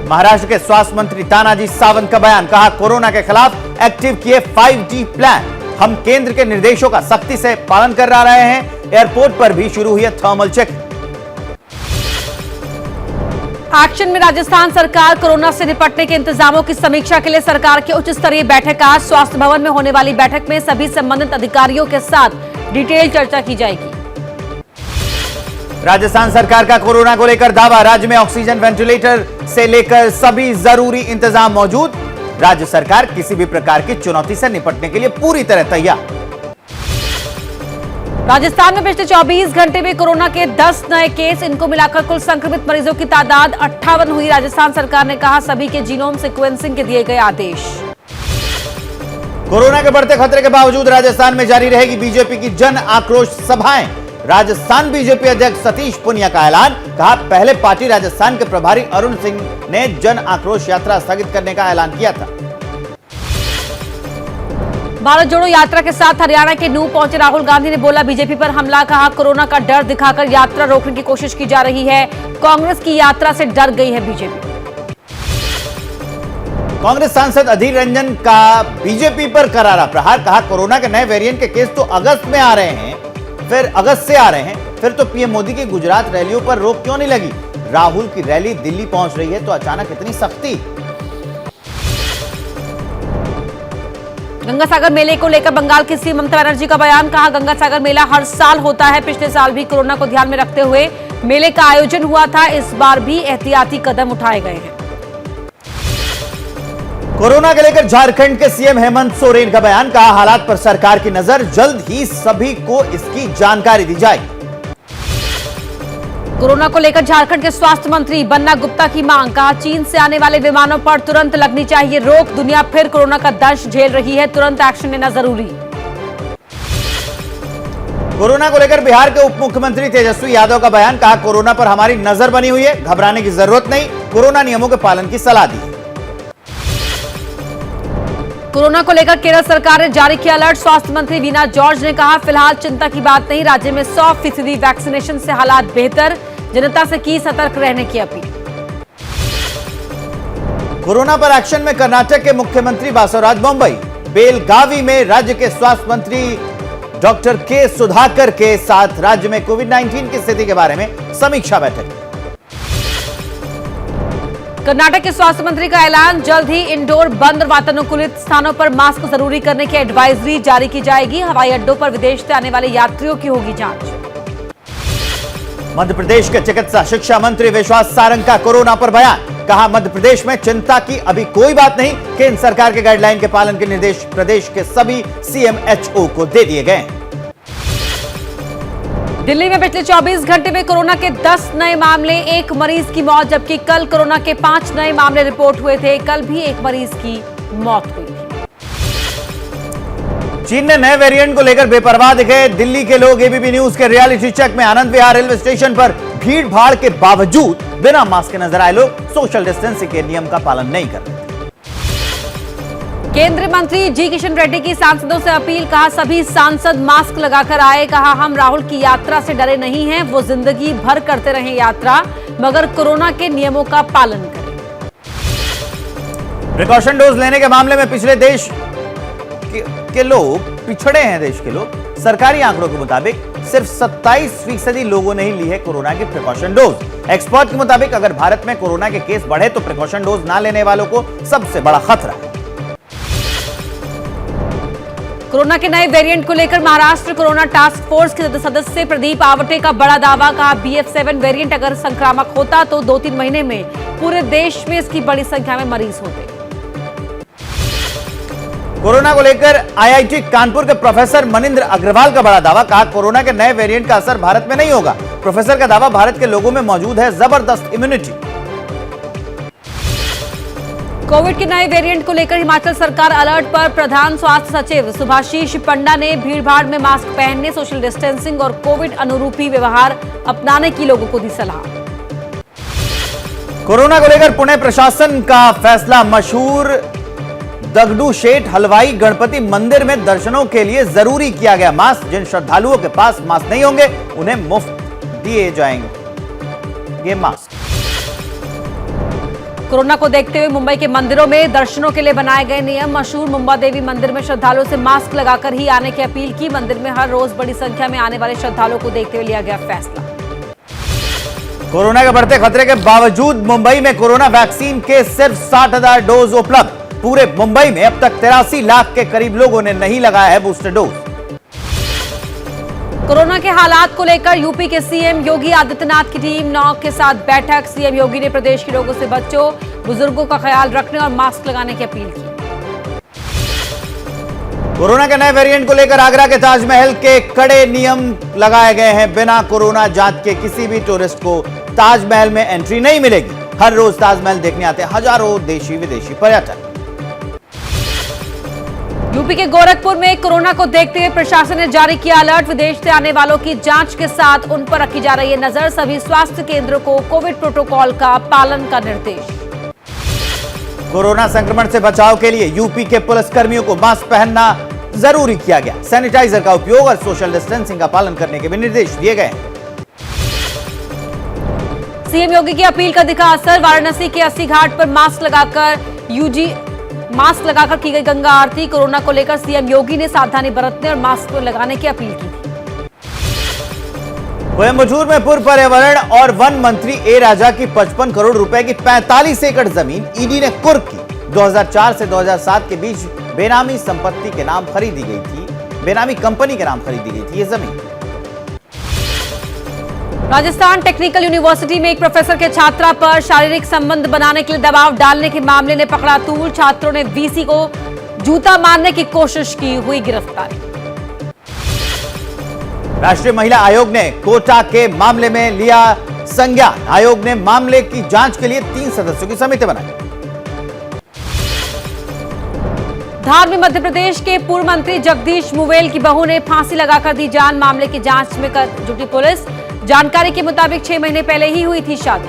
महाराष्ट्र के स्वास्थ्य मंत्री तानाजी सावंत का बयान, कहा कोरोना के खिलाफ एक्टिव किए 5G प्लान, हम केंद्र के निर्देशों का सख्ती से पालन कर रहे हैं। एयरपोर्ट पर भी शुरू हुई है थर्मल चेक। एक्शन में राजस्थान सरकार, कोरोना से निपटने के इंतजामों की समीक्षा के लिए सरकार की उच्च स्तरीय बैठक आज स्वास्थ्य भवन में होने वाली बैठक में सभी संबंधित अधिकारियों के साथ डिटेल चर्चा की जाएगी। राजस्थान सरकार का कोरोना को लेकर दावा, राज्य में ऑक्सीजन वेंटिलेटर से लेकर सभी जरूरी इंतजाम मौजूद। राज्य सरकार किसी भी प्रकार की चुनौती से निपटने के लिए पूरी तरह तैयार। राजस्थान में पिछले 24 घंटे में कोरोना के 10 नए केस, इनको मिलाकर कुल संक्रमित मरीजों की तादाद 58 हुई। राजस्थान सरकार ने कहा सभी के जीनोम सीक्वेंसिंग के दिए गए आदेश। कोरोना के बढ़ते खतरे के बावजूद राजस्थान में जारी रहेगी बीजेपी की जन आक्रोश सभाएं। राजस्थान बीजेपी अध्यक्ष सतीश पुनिया का ऐलान, कहा पहले पार्टी राजस्थान के प्रभारी अरुण सिंह ने जन आक्रोश यात्रा स्थगित करने का ऐलान किया था। भारत जोड़ो यात्रा के साथ हरियाणा के नूह पहुंचे राहुल गांधी ने बोला बीजेपी पर हमला, कहा कोरोना का डर दिखाकर यात्रा रोकने की कोशिश की जा रही है। कांग्रेस की यात्रा से डर गई है बीजेपी। कांग्रेस सांसद अधीर रंजन का बीजेपी पर करारा प्रहार, कहा कोरोना के नए वेरिएंट के केस तो अगस्त में आ रहे हैं, फिर अगस्त से आ रहे हैं, फिर तो पीएम मोदी की गुजरात रैलियों पर रोक क्यों नहीं लगी? राहुल की रैली दिल्ली पहुंच रही है तो अचानक इतनी सख्ती। गंगा सागर मेले को लेकर बंगाल की सीएम ममता बनर्जी का बयान, कहा गंगा सागर मेला हर साल होता है, पिछले साल भी कोरोना को ध्यान में रखते हुए मेले का आयोजन हुआ था, इस बार भी एहतियाती कदम उठाए गए हैं। कोरोना के लेकर झारखंड के सीएम हेमंत सोरेन का बयान, कहा हालात पर सरकार की नजर, जल्द ही सभी को इसकी जानकारी दी जाएगी। कोरोना को लेकर झारखंड के स्वास्थ्य मंत्री बन्ना गुप्ता की मांग, कहा चीन से आने वाले विमानों पर तुरंत लगनी चाहिए रोक, दुनिया फिर कोरोना का दंश झेल रही है, तुरंत एक्शन लेना जरूरी। कोरोना को लेकर बिहार के उप मुख्यमंत्री तेजस्वी यादव का बयान, कहा कोरोना पर हमारी नजर बनी हुई है, घबराने की जरूरत नहीं, कोरोना नियमों के पालन की सलाह दी। कोरोना को लेकर केरल सरकार ने जारी किया अलर्ट, स्वास्थ्य मंत्री वीना जॉर्ज ने कहा फिलहाल चिंता की बात नहीं, राज्य में 100% वैक्सीनेशन से हालात बेहतर, जनता से की सतर्क रहने की अपील। कोरोना पर एक्शन में कर्नाटक के मुख्यमंत्री बासवराज बोम्मई, बेलगावी में राज्य के स्वास्थ्य मंत्री डॉक्टर के सुधाकर के साथ राज्य में कोविड-19 की स्थिति के बारे में समीक्षा बैठक। कर्नाटक के स्वास्थ्य मंत्री का ऐलान, जल्द ही इंडोर बंद और वातानुकूलित स्थानों पर मास्क जरूरी करने की एडवाइजरी जारी की जाएगी। हवाई अड्डों पर विदेश से आने वाले यात्रियों की होगी जांच। मध्य प्रदेश के चिकित्सा शिक्षा मंत्री विश्वास सारंग का कोरोना पर बयान, कहा मध्य प्रदेश में चिंता की अभी कोई बात नहीं, केंद्र सरकार के गाइडलाइन के पालन के निर्देश प्रदेश के सभी सीएमएचओ को दे दिए गए। दिल्ली में पिछले 24 घंटे में कोरोना के 10 नए मामले, 1 मरीज की मौत, जबकि कल कोरोना के 5 नए मामले रिपोर्ट हुए थे। कल भी 1 मरीज की मौत हुई थी। चीन ने नए वेरिएंट को लेकर बेपरवाह दिखे दिल्ली के लोग। एबीपी न्यूज के रियलिटी चेक में आनंद विहार रेलवे स्टेशन पर भीड़ भाड़ के बावजूद बिना मास्क के नजर आए लोग सोशल डिस्टेंसिंग के नियम का पालन नहीं कर रहे। केंद्रीय मंत्री जी किशन रेड्डी की सांसदों से अपील, कहा सभी सांसद मास्क लगाकर आए। कहा हम राहुल की यात्रा से डरे नहीं हैं, वो जिंदगी भर करते रहे यात्रा, मगर कोरोना के नियमों का पालन करें। प्रिकॉशन डोज लेने के मामले में पिछले देश के लोग पिछड़े हैं। देश के लोग सरकारी आंकड़ों के मुताबिक सिर्फ 27% लोगों ने ही ली है कोरोना की प्रिकॉशन डोज। एक्सपर्ट के मुताबिक अगर भारत में कोरोना के केस बढ़े तो प्रिकॉशन डोज ना लेने वालों को सबसे बड़ा खतरा है। कोरोना के नए वेरिएंट को लेकर महाराष्ट्र कोरोना टास्क फोर्स के सदस्य प्रदीप आवटे का बड़ा दावा, कहा BF7 वेरिएंट अगर संक्रामक होता तो 2-3 महीने में पूरे देश में इसकी बड़ी संख्या में मरीज होते। कोरोना को लेकर IIT कानपुर के प्रोफेसर मनिंद्र अग्रवाल का बड़ा दावा, कहा कोरोना के नए वेरिएंट का असर भारत में नहीं होगा। प्रोफेसर का दावा, भारत के लोगों में मौजूद है जबरदस्त इम्यूनिटी। कोविड के नए वेरिएंट को लेकर हिमाचल सरकार अलर्ट पर। प्रधान स्वास्थ्य सचिव सुभाशीष पंडा ने भीड़भाड़ में मास्क पहनने, सोशल डिस्टेंसिंग और कोविड अनुरूपी व्यवहार अपनाने की लोगों को दी सलाह। कोरोना को लेकर पुणे प्रशासन का फैसला, मशहूर दगडू शेठ हलवाई गणपति मंदिर में दर्शनों के लिए जरूरी किया गया मास्क। जिन श्रद्धालुओं के पास मास्क नहीं होंगे उन्हें मुफ्त दिए जाएंगे ये मास्क। कोरोना को देखते हुए मुंबई के मंदिरों में दर्शनों के लिए बनाए गए नियम। मशहूर मुंबा देवी मंदिर में श्रद्धालुओं से मास्क लगाकर ही आने की अपील की। मंदिर में हर रोज बड़ी संख्या में आने वाले श्रद्धालुओं को देखते हुए लिया गया फैसला। कोरोना के बढ़ते खतरे के बावजूद मुंबई में कोरोना वैक्सीन के सिर्फ 60,000 डोज उपलब्ध। पूरे मुंबई में अब तक 83 लाख के करीब लोगों ने नहीं लगाया है बूस्टर डोज। कोरोना के हालात को लेकर यूपी के सीएम योगी आदित्यनाथ की टीम 9 के साथ बैठक। सीएम योगी ने प्रदेश के लोगों से बच्चों, बुजुर्गों का ख्याल रखने और मास्क लगाने की अपील की। कोरोना के नए वेरिएंट को लेकर आगरा के ताजमहल के कड़े नियम लगाए गए हैं। बिना कोरोना जांच के किसी भी टूरिस्ट को ताजमहल में एंट्री नहीं मिलेगी। हर रोज ताजमहल देखने आते हजारों देशी विदेशी पर्यटक। यूपी के गोरखपुर में कोरोना को देखते हुए प्रशासन ने जारी किया अलर्ट। विदेश से आने वालों की जांच के साथ उन पर रखी जा रही है नजर। सभी स्वास्थ्य केंद्रों को कोविड प्रोटोकॉल का पालन का निर्देश। कोरोना संक्रमण से बचाव के लिए यूपी के पुलिसकर्मियों को मास्क पहनना जरूरी किया गया। सैनिटाइजर का उपयोग और सोशल डिस्टेंसिंग का पालन करने के भी निर्देश दिए गए। सीएम योगी की अपील का दिखा असर। वाराणसी के 80 घाट पर मास्क लगाकर की गई गंगा आरती। कोरोना को लेकर सीएम योगी ने सावधानी बरतने और मास्क लगाने की अपील की। कोयंबटूर में पूर्व पर्यावरण और वन मंत्री ए राजा की 55 करोड़ रुपए की 45 एकड़ जमीन ईडी ने कुर्क की। 2004 से 2007 के बीच बेनामी संपत्ति के नाम खरीदी गई थी। बेनामी कंपनी के नाम खरीदी गई थी ये जमीन। राजस्थान टेक्निकल यूनिवर्सिटी में एक प्रोफेसर के छात्रा पर शारीरिक संबंध बनाने के लिए दबाव डालने के मामले ने पकड़ा तूल। छात्रों ने वीसी को जूता मारने की कोशिश की, हुई गिरफ्तारी। राष्ट्रीय महिला आयोग ने कोटा के मामले में लिया संज्ञान। आयोग ने मामले की जांच के लिए 3 सदस्यों की समिति बनाई। धार में मध्य प्रदेश के पूर्व मंत्री जगदीश मुवेल की बहू ने फांसी लगाकर दी जान। मामले की जांच में जुटी पुलिस। जानकारी के मुताबिक 6 महीने पहले ही हुई थी शादी।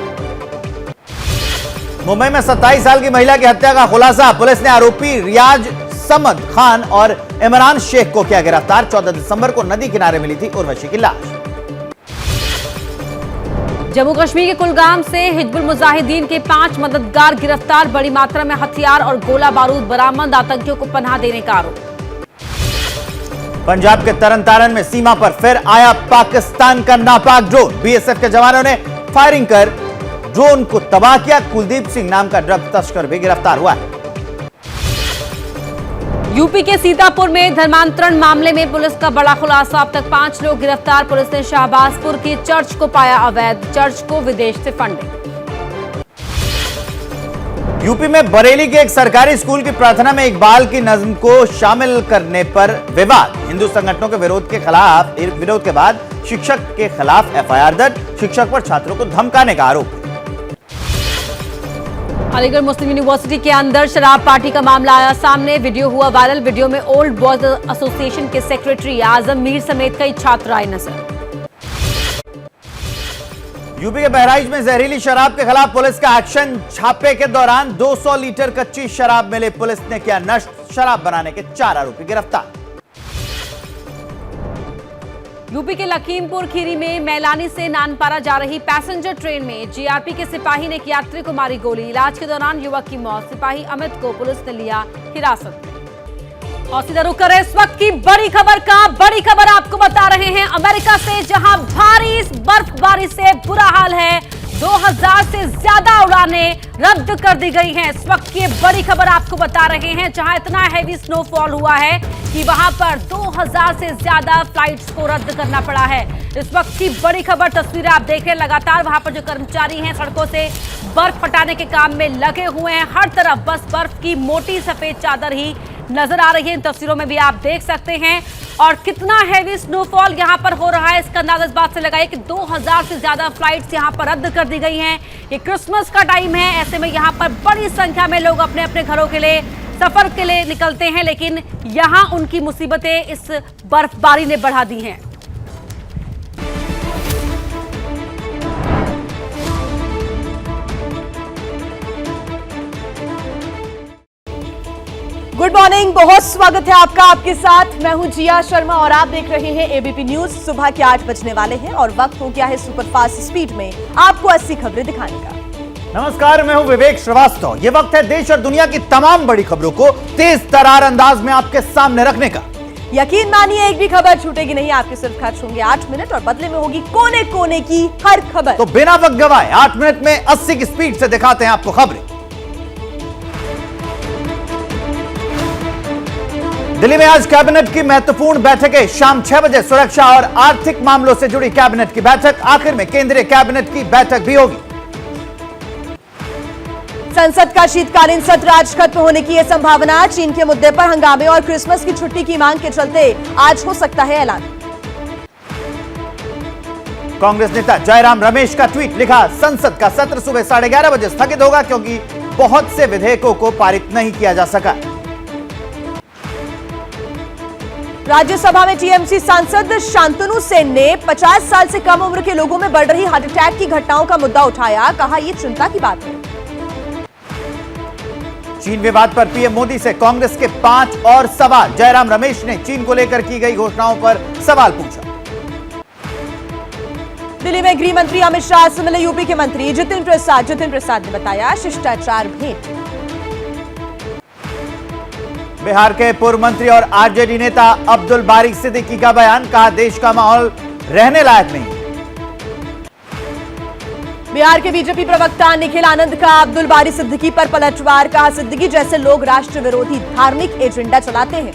मुंबई में 27 साल की महिला की हत्या का खुलासा। पुलिस ने आरोपी रियाज समद खान और इमरान शेख को किया गिरफ्तार। 14 दिसंबर को नदी किनारे मिली थी उर्वशी की लाश। जम्मू कश्मीर के कुलगाम से हिजबुल मुजाहिदीन के 5 मददगार गिरफ्तार। बड़ी मात्रा में हथियार और गोला बारूद बरामद। आतंकियों को पनाह देने का आरोप। पंजाब के तरन तारण में सीमा पर फिर आया पाकिस्तान का नापाक ड्रोन। बीएसएफ के जवानों ने फायरिंग कर ड्रोन को तबाह किया। कुलदीप सिंह नाम का ड्रग तस्कर भी गिरफ्तार हुआ है। यूपी के सीतापुर में धर्मांतरण मामले में पुलिस का बड़ा खुलासा। अब तक 5 लोग गिरफ्तार। पुलिस ने शाहबाजपुर के चर्च को पाया अवैध। चर्च को विदेश से फंडिंग। यूपी में बरेली के एक सरकारी स्कूल की प्रार्थना में इकबाल की नज्म को शामिल करने पर विवाद। हिंदू संगठनों के विरोध के बाद शिक्षक के खिलाफ एफआईआर दर्ज। शिक्षक पर छात्रों को धमकाने का आरोप। अलीगढ़ मुस्लिम यूनिवर्सिटी के अंदर शराब पार्टी का मामला आया सामने। वीडियो हुआ वायरल। वीडियो में ओल्ड बॉयज एसोसिएशन के सेक्रेटरी आजम मीर समेत कई छात्र आए नजर। यूपी के बहराइच में जहरीली शराब के खिलाफ पुलिस का एक्शन। छापे के दौरान 200 लीटर कच्ची शराब मिले। पुलिस ने किया नष्ट। शराब बनाने के 4 आरोपी गिरफ्तार। यूपी के लखीमपुर खीरी में मैलानी से नानपारा जा रही पैसेंजर ट्रेन में जीआरपी के सिपाही ने एक यात्री को मारी गोली। इलाज के दौरान युवक की मौत। सिपाही अमित को पुलिस ने लिया हिरासत में। और सीधा रुक कर इस वक्त की बड़ी खबर का। बड़ी खबर आपको बता रहे हैं अमेरिका से, जहां भारी बर्फबारी से बुरा हाल है। 2000 से ज्यादा उड़ानें रद्द कर दी गई हैं। इस वक्त की बड़ी खबर आपको बता रहे हैं, जहां इतना हैवी स्नोफॉल हुआ है कि वहां पर 2000 से ज्यादा फ्लाइट्स को रद्द करना पड़ा है। इस वक्त की बड़ी खबर। तस्वीरें आप देख रहे हैं लगातार। वहां पर जो कर्मचारी हैं सड़कों से बर्फ हटाने के काम में लगे हुए हैं। हर तरफ बस बर्फ की मोटी सफेद चादर ही नजर आ रही है। इन तस्वीरों में भी आप देख सकते हैं। और कितना हैवी स्नोफॉल यहां पर हो रहा है इसका अंदाजा इस बात से लगाइए कि 2000 से ज्यादा फ्लाइट्स यहां पर रद्द कर दी गई हैं। ये क्रिसमस का टाइम है, ऐसे में यहां पर बड़ी संख्या में लोग अपने अपने घरों के लिए सफर के लिए निकलते हैं, लेकिन यहां उनकी मुसीबतें इस बर्फबारी ने बढ़ा दी हैं। गुड मॉर्निंग, बहुत स्वागत है आपका। आपके साथ मैं हूं जिया शर्मा और आप देख रहे हैं एबीपी न्यूज। सुबह के 8 बजने वाले हैं और वक्त हो गया है सुपरफास्ट स्पीड में आपको 80 खबरें दिखाने का। नमस्कार, मैं हूं विवेक श्रीवास्तव। ये वक्त है देश और दुनिया की तमाम बड़ी खबरों को तेज तरार अंदाज में आपके सामने रखने का। यकीन मानिए एक भी खबर छूटेगी नहीं। आपके सिर्फ खर्च होंगे 8 मिनट और बदले में होगी कोने कोने की हर खबर। तो बिना वक्त गवाए 8 मिनट में 80 की स्पीड से दिखाते हैं आपको खबरें। दिल्ली में आज कैबिनेट की महत्वपूर्ण बैठकें। शाम 6 बजे सुरक्षा और आर्थिक मामलों से जुड़ी कैबिनेट की बैठक। आखिर में केंद्रीय कैबिनेट की बैठक भी होगी। संसद का शीतकालीन सत्र आज खत्म होने की है संभावना। चीन के मुद्दे पर हंगामे और क्रिसमस की छुट्टी की मांग के चलते आज हो सकता है ऐलान। कांग्रेस नेता जयराम रमेश का ट्वीट। लिखा, संसद का सत्र सुबह 11:30 बजे स्थगित होगा क्योंकि बहुत से विधेयकों को पारित नहीं किया जा सका। राज्यसभा में टीएमसी सांसद शांतनु सेन ने 50 साल से कम उम्र के लोगों में बढ़ रही हार्ट अटैक की घटनाओं का मुद्दा उठाया। कहा, यह चिंता की बात है। चीन विवाद पर पीएम मोदी से कांग्रेस के 5 और सवाल। जयराम रमेश ने चीन को लेकर की गई घोषणाओं पर सवाल पूछा। दिल्ली में गृह मंत्री अमित शाह से मिले यूपी के मंत्री जितिन प्रसाद ने बताया शिष्टाचार भेंट। बिहार के पूर्व मंत्री और आरजेडी नेता अब्दुल बारी सिद्दीकी का बयान। कहा, देश का माहौल रहने लायक नहीं। बिहार के बीजेपी प्रवक्ता निखिल आनंद का अब्दुल बारी सिद्दीकी पर पलटवार। कहा, सिद्दीकी जैसे लोग राष्ट्र विरोधी धार्मिक एजेंडा चलाते हैं।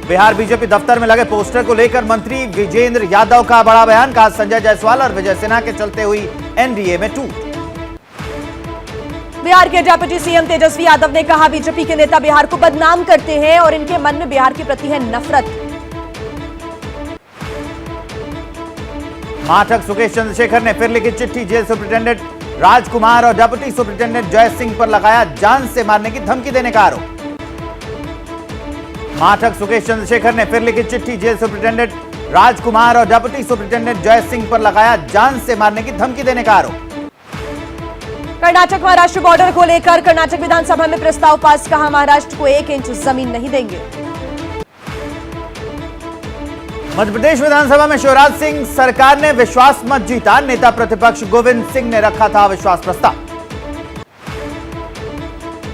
बिहार बीजेपी दफ्तर में लगे पोस्टर को लेकर मंत्री विजेंद्र यादव का बड़ा बयान। कहा, संजय जायसवाल और विजय सिन्हा के चलते हुई एनडीए में टूट। बिहार के डिप्टी सीएम तेजस्वी यादव ने कहा, बीजेपी के नेता बिहार को बदनाम करते हैं और इनके मन में बिहार के प्रति है नफरत। माठक सुकेश चंद्रशेखर ने फिर लिखी चिट्ठी। जेल सुप्रिंटेंडेंट राजकुमार और डिप्टी सुप्रिंटेंडेंट जय सिंह पर लगाया जान से मारने की धमकी देने का आरोप। माठक सुकेश चंद्रशेखर ने फिर लिखी चिट्ठी। जेल सुप्रिंटेंडेंट राजकुमार और डिप्टी सुप्रिंटेंडेंट जय सिंह पर लगाया जान से मारने की धमकी देने का आरोप। कर्नाटक महाराष्ट्र बॉर्डर को लेकर कर्नाटक विधानसभा में प्रस्ताव पास। कहा, महाराष्ट्र को 1 इंच जमीन नहीं देंगे। मध्य प्रदेश विधानसभा में शिवराज सिंह सरकार ने विश्वास मत जीता। नेता प्रतिपक्ष गोविंद सिंह ने रखा था विश्वास प्रस्ताव।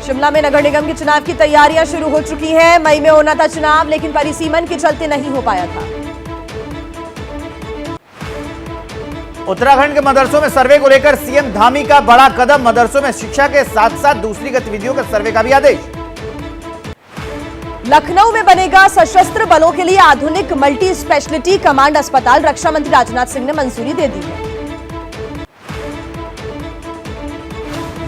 शिमला में नगर निगम के चुनाव की तैयारियां शुरू हो चुकी हैं। मई में होना था चुनाव, लेकिन परिसीमन के चलते नहीं हो पाया था। उत्तराखंड के मदरसों में सर्वे को लेकर सीएम धामी का बड़ा कदम। मदरसों में शिक्षा के साथ साथ दूसरी गतिविधियों के सर्वे का भी आदेश। लखनऊ में बनेगा सशस्त्र बलों के लिए आधुनिक मल्टी स्पेशलिटी कमांड अस्पताल। रक्षा मंत्री राजनाथ सिंह ने मंजूरी दे दी है।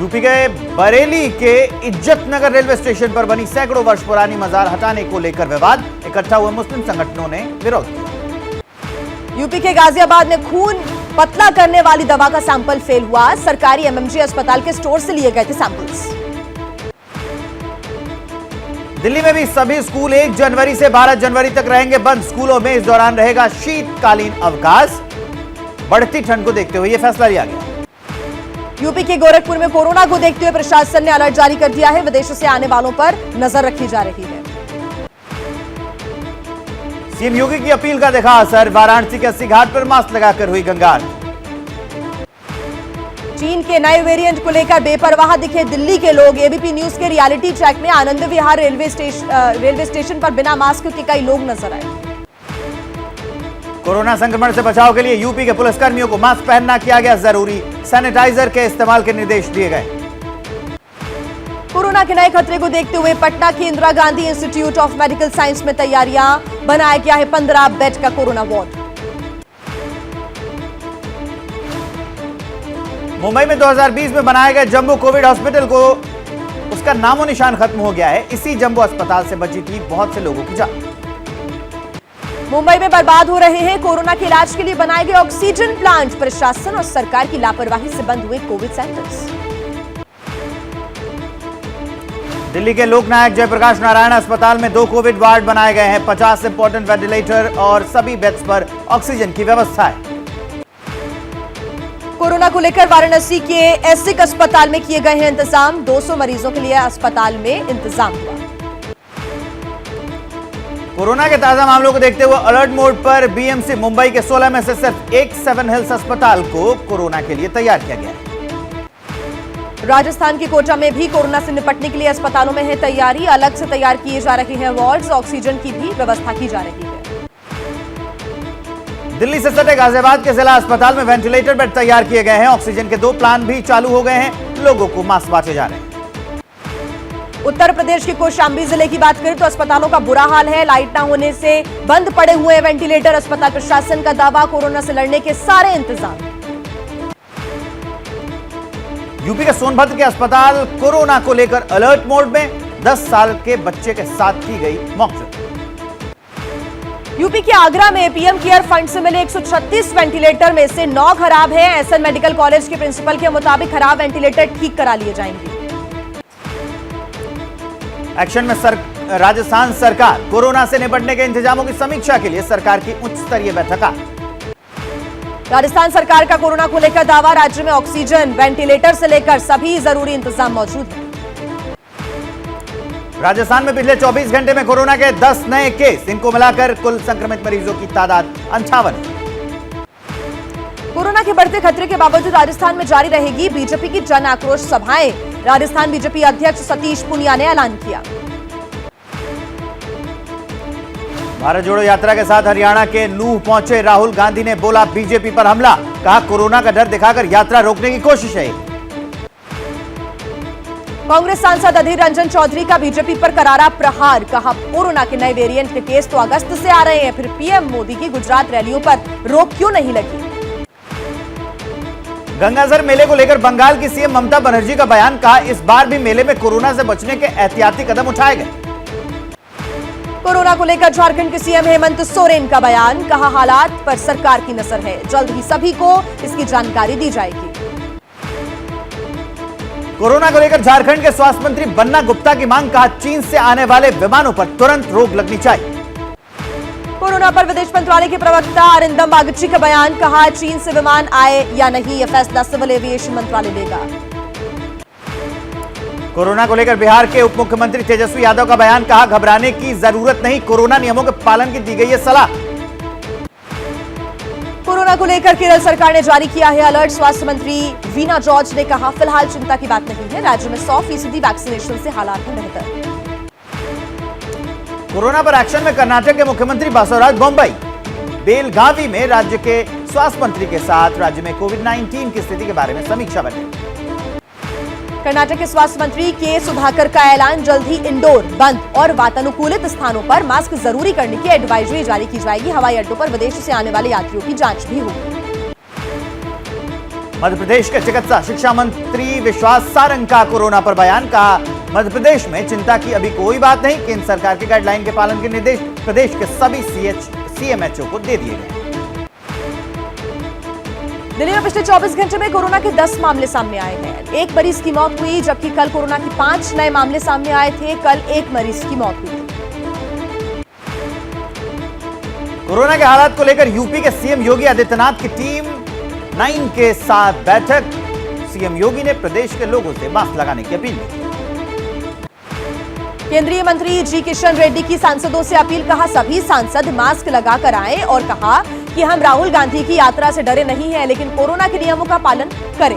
यूपी के बरेली के इज्जत नगर रेलवे स्टेशन पर बनी सैकड़ों वर्ष पुरानी मजार हटाने को लेकर विवाद। इकट्ठा हुए मुस्लिम संगठनों ने विरोध किया। यूपी के गाजियाबाद में खून पतला करने वाली दवा का सैंपल फेल हुआ। सरकारी एमएमजी अस्पताल के स्टोर से लिए गए थे सैंपल्स। दिल्ली में भी सभी स्कूल 1 जनवरी से 12 जनवरी तक रहेंगे बंद। स्कूलों में इस दौरान रहेगा शीतकालीन अवकाश। बढ़ती ठंड को देखते हुए यह फैसला लिया गया। यूपी के गोरखपुर में कोरोना को देखते हुए प्रशासन ने अलर्ट जारी कर दिया है। विदेशों से आने वालों पर नजर रखी जा रही है। सीएम योगी की अपील का देखा असर। वाराणसी के 80 घाट पर मास्क लगाकर हुई गंगा आरती। चीन के नए वेरिएंट को लेकर बेपरवाह दिखे दिल्ली के लोग। एबीपी न्यूज के रियलिटी चेक में आनंद विहार रेलवे स्टेशन पर बिना मास्क के कई लोग नजर आए। कोरोना संक्रमण से बचाव के लिए यूपी के पुलिसकर्मियों को मास्क पहनना किया गया जरूरी। सैनिटाइजर के इस्तेमाल के निर्देश दिए गए। कोरोना के नए खतरे को देखते हुए पटना के Indira Gandhi institute of medical science में तैयारियां। बनाया गया है 15 बेड का कोरोना वार्ड। मुंबई में 2020 में बनाए गए जंबो कोविड हॉस्पिटल को उसका नामो निशान खत्म हो गया है। इसी जंबो अस्पताल से बची थी बहुत से लोगों की जान। मुंबई में बर्बाद हो रहे हैं कोरोना के इलाज के लिए बनाए गए ऑक्सीजन प्लांट। प्रशासन और सरकार की लापरवाही से बंद हुए कोविड सेंटर्स। दिल्ली के लोकनायक जयप्रकाश नारायण अस्पताल में 2 कोविड वार्ड बनाए गए हैं। 50 इंपोर्टेंट वेंटिलेटर और सभी बेड्स पर ऑक्सीजन की व्यवस्था है। कोरोना को लेकर वाराणसी के एसिक अस्पताल में किए गए हैं इंतजाम। 200 मरीजों के लिए अस्पताल में इंतजाम हुआ। कोरोना के ताजा मामलों को देखते हुए अलर्ट मोड पर बीएमसी मुंबई के 16 में से सिर्फ एक 7 हिल्स अस्पताल को कोरोना के लिए तैयार किया गया है। राजस्थान के कोटा में भी कोरोना से निपटने के लिए अस्पतालों में है तैयारी। अलग से तैयार किए जा रहे हैं वार्ड्स। ऑक्सीजन की भी व्यवस्था की जा रही है। दिल्ली से सटे गाजियाबाद के जिला अस्पताल में वेंटिलेटर बेड तैयार किए गए हैं। ऑक्सीजन के 2 प्लांट भी चालू हो गए हैं। लोगों को मास्क बांटे जा रहे हैं। उत्तर प्रदेश के कौशाम्बी जिले की बात करें तो अस्पतालों का बुरा हाल है। लाइट न होने से बंद पड़े हुए वेंटिलेटर। अस्पताल प्रशासन का दावा कोरोना से लड़ने के सारे इंतजाम। यूपी के सोनभद्र के अस्पताल कोरोना को लेकर अलर्ट मोड में। 10 साल के बच्चे के साथ की गई मॉकड्रिल। यूपी के आगरा में पीएम केयर फंड से मिले 136 वेंटिलेटर में से 9 खराब हैं। एसएन मेडिकल कॉलेज के प्रिंसिपल के मुताबिक खराब वेंटिलेटर ठीक करा लिए जाएंगे। एक्शन में राजस्थान सरकार कोरोना से निपटने के इंतजामों की समीक्षा के लिए सरकार की उच्च स्तरीय बैठक। राजस्थान सरकार का कोरोना को लेकर दावा। राज्य में ऑक्सीजन वेंटिलेटर से लेकर सभी जरूरी इंतजाम मौजूद हैं। राजस्थान में पिछले 24 घंटे में कोरोना के 10 नए केस। इनको मिलाकर कुल संक्रमित मरीजों की तादाद 58। कोरोना के बढ़ते खतरे के बावजूद राजस्थान में जारी रहेगी बीजेपी की जन आक्रोश सभाएं। राजस्थान बीजेपी अध्यक्ष सतीश पूनिया ने ऐलान किया। भारत जोड़ो यात्रा के साथ हरियाणा के नूह पहुंचे राहुल गांधी ने बोला बीजेपी पर हमला। कहा कोरोना का डर दिखाकर यात्रा रोकने की कोशिश है। कांग्रेस सांसद अधीर रंजन चौधरी का बीजेपी पर करारा प्रहार। कहा कोरोना के नए वेरिएंट के केस तो अगस्त से आ रहे हैं, फिर पीएम मोदी की गुजरात रैलियों पर रोक क्यों नहीं लगी। गंगाधर मेले को लेकर बंगाल की सीएम ममता बनर्जी का बयान। कहा इस बार भी मेले में कोरोना से बचने के एहतियाती कदम उठाए गए। कोरोना को लेकर झारखंड के सीएम हेमंत सोरेन का बयान। कहा हालात पर सरकार की नजर है, जल्द ही सभी को इसकी जानकारी दी जाएगी। कोरोना को लेकर झारखंड के स्वास्थ्य मंत्री बन्ना गुप्ता की मांग। कहा चीन से आने वाले विमानों पर तुरंत रोक लगनी चाहिए। कोरोना पर विदेश मंत्रालय के प्रवक्ता अरिंदम बागची का बयान। कहा चीन से विमान आए या नहीं यह फैसला सिविल एविएशन मंत्रालय लेगा। कोरोना को लेकर बिहार के उप मुख्यमंत्री तेजस्वी यादव का बयान। कहा घबराने की जरूरत नहीं, कोरोना नियमों के पालन की दी गई है सलाह। कोरोना को लेकर केरल सरकार ने जारी किया है अलर्ट। स्वास्थ्य मंत्री वीना जॉर्ज ने कहा फिलहाल चिंता की बात नहीं है, राज्य में 100% वैक्सीनेशन से हालात हैं बेहतर। कोरोना पर एक्शन में कर्नाटक के मुख्यमंत्री बसवराज बोम्मई। बेलगावी में राज्य के स्वास्थ्य मंत्री के साथ राज्य में कोविड-19 की स्थिति के बारे में समीक्षा बैठक। कर्नाटक के स्वास्थ्य मंत्री के सुधाकर का ऐलान, जल्द ही इंडोर, बंद और वातानुकूलित स्थानों पर मास्क जरूरी करने की एडवाइजरी जारी की जाएगी। हवाई अड्डों पर विदेश से आने वाले यात्रियों की जांच भी होगी। मध्य प्रदेश के चिकित्सा शिक्षा मंत्री विश्वास सारंग का कोरोना पर बयान, कहा मध्य प्रदेश में चिंता की अभी कोई बात नहीं, केंद्र सरकार की गाइडलाइन के पालन के निर्देश प्रदेश के सभी सीएमएचओ को दे दिए गए। दिल्ली में पिछले 24 घंटे में कोरोना के 10 मामले सामने आए हैं। एक मरीज की मौत हुई, जबकि कल कोरोना के 5 नए मामले सामने आए थे। कल एक मरीज की मौत हुई। कोरोना के हालात को लेकर यूपी के सीएम योगी आदित्यनाथ की टीम 9 के साथ बैठक। सीएम योगी ने प्रदेश के लोगों से मास्क लगाने की अपील की। केंद्रीय मंत्री जी किशन रेड्डी की सांसदों से अपील, कहा सभी सांसद मास्क लगाकर आएं और कहा कि हम राहुल गांधी की यात्रा से डरे नहीं हैं, लेकिन कोरोना के नियमों का पालन करें।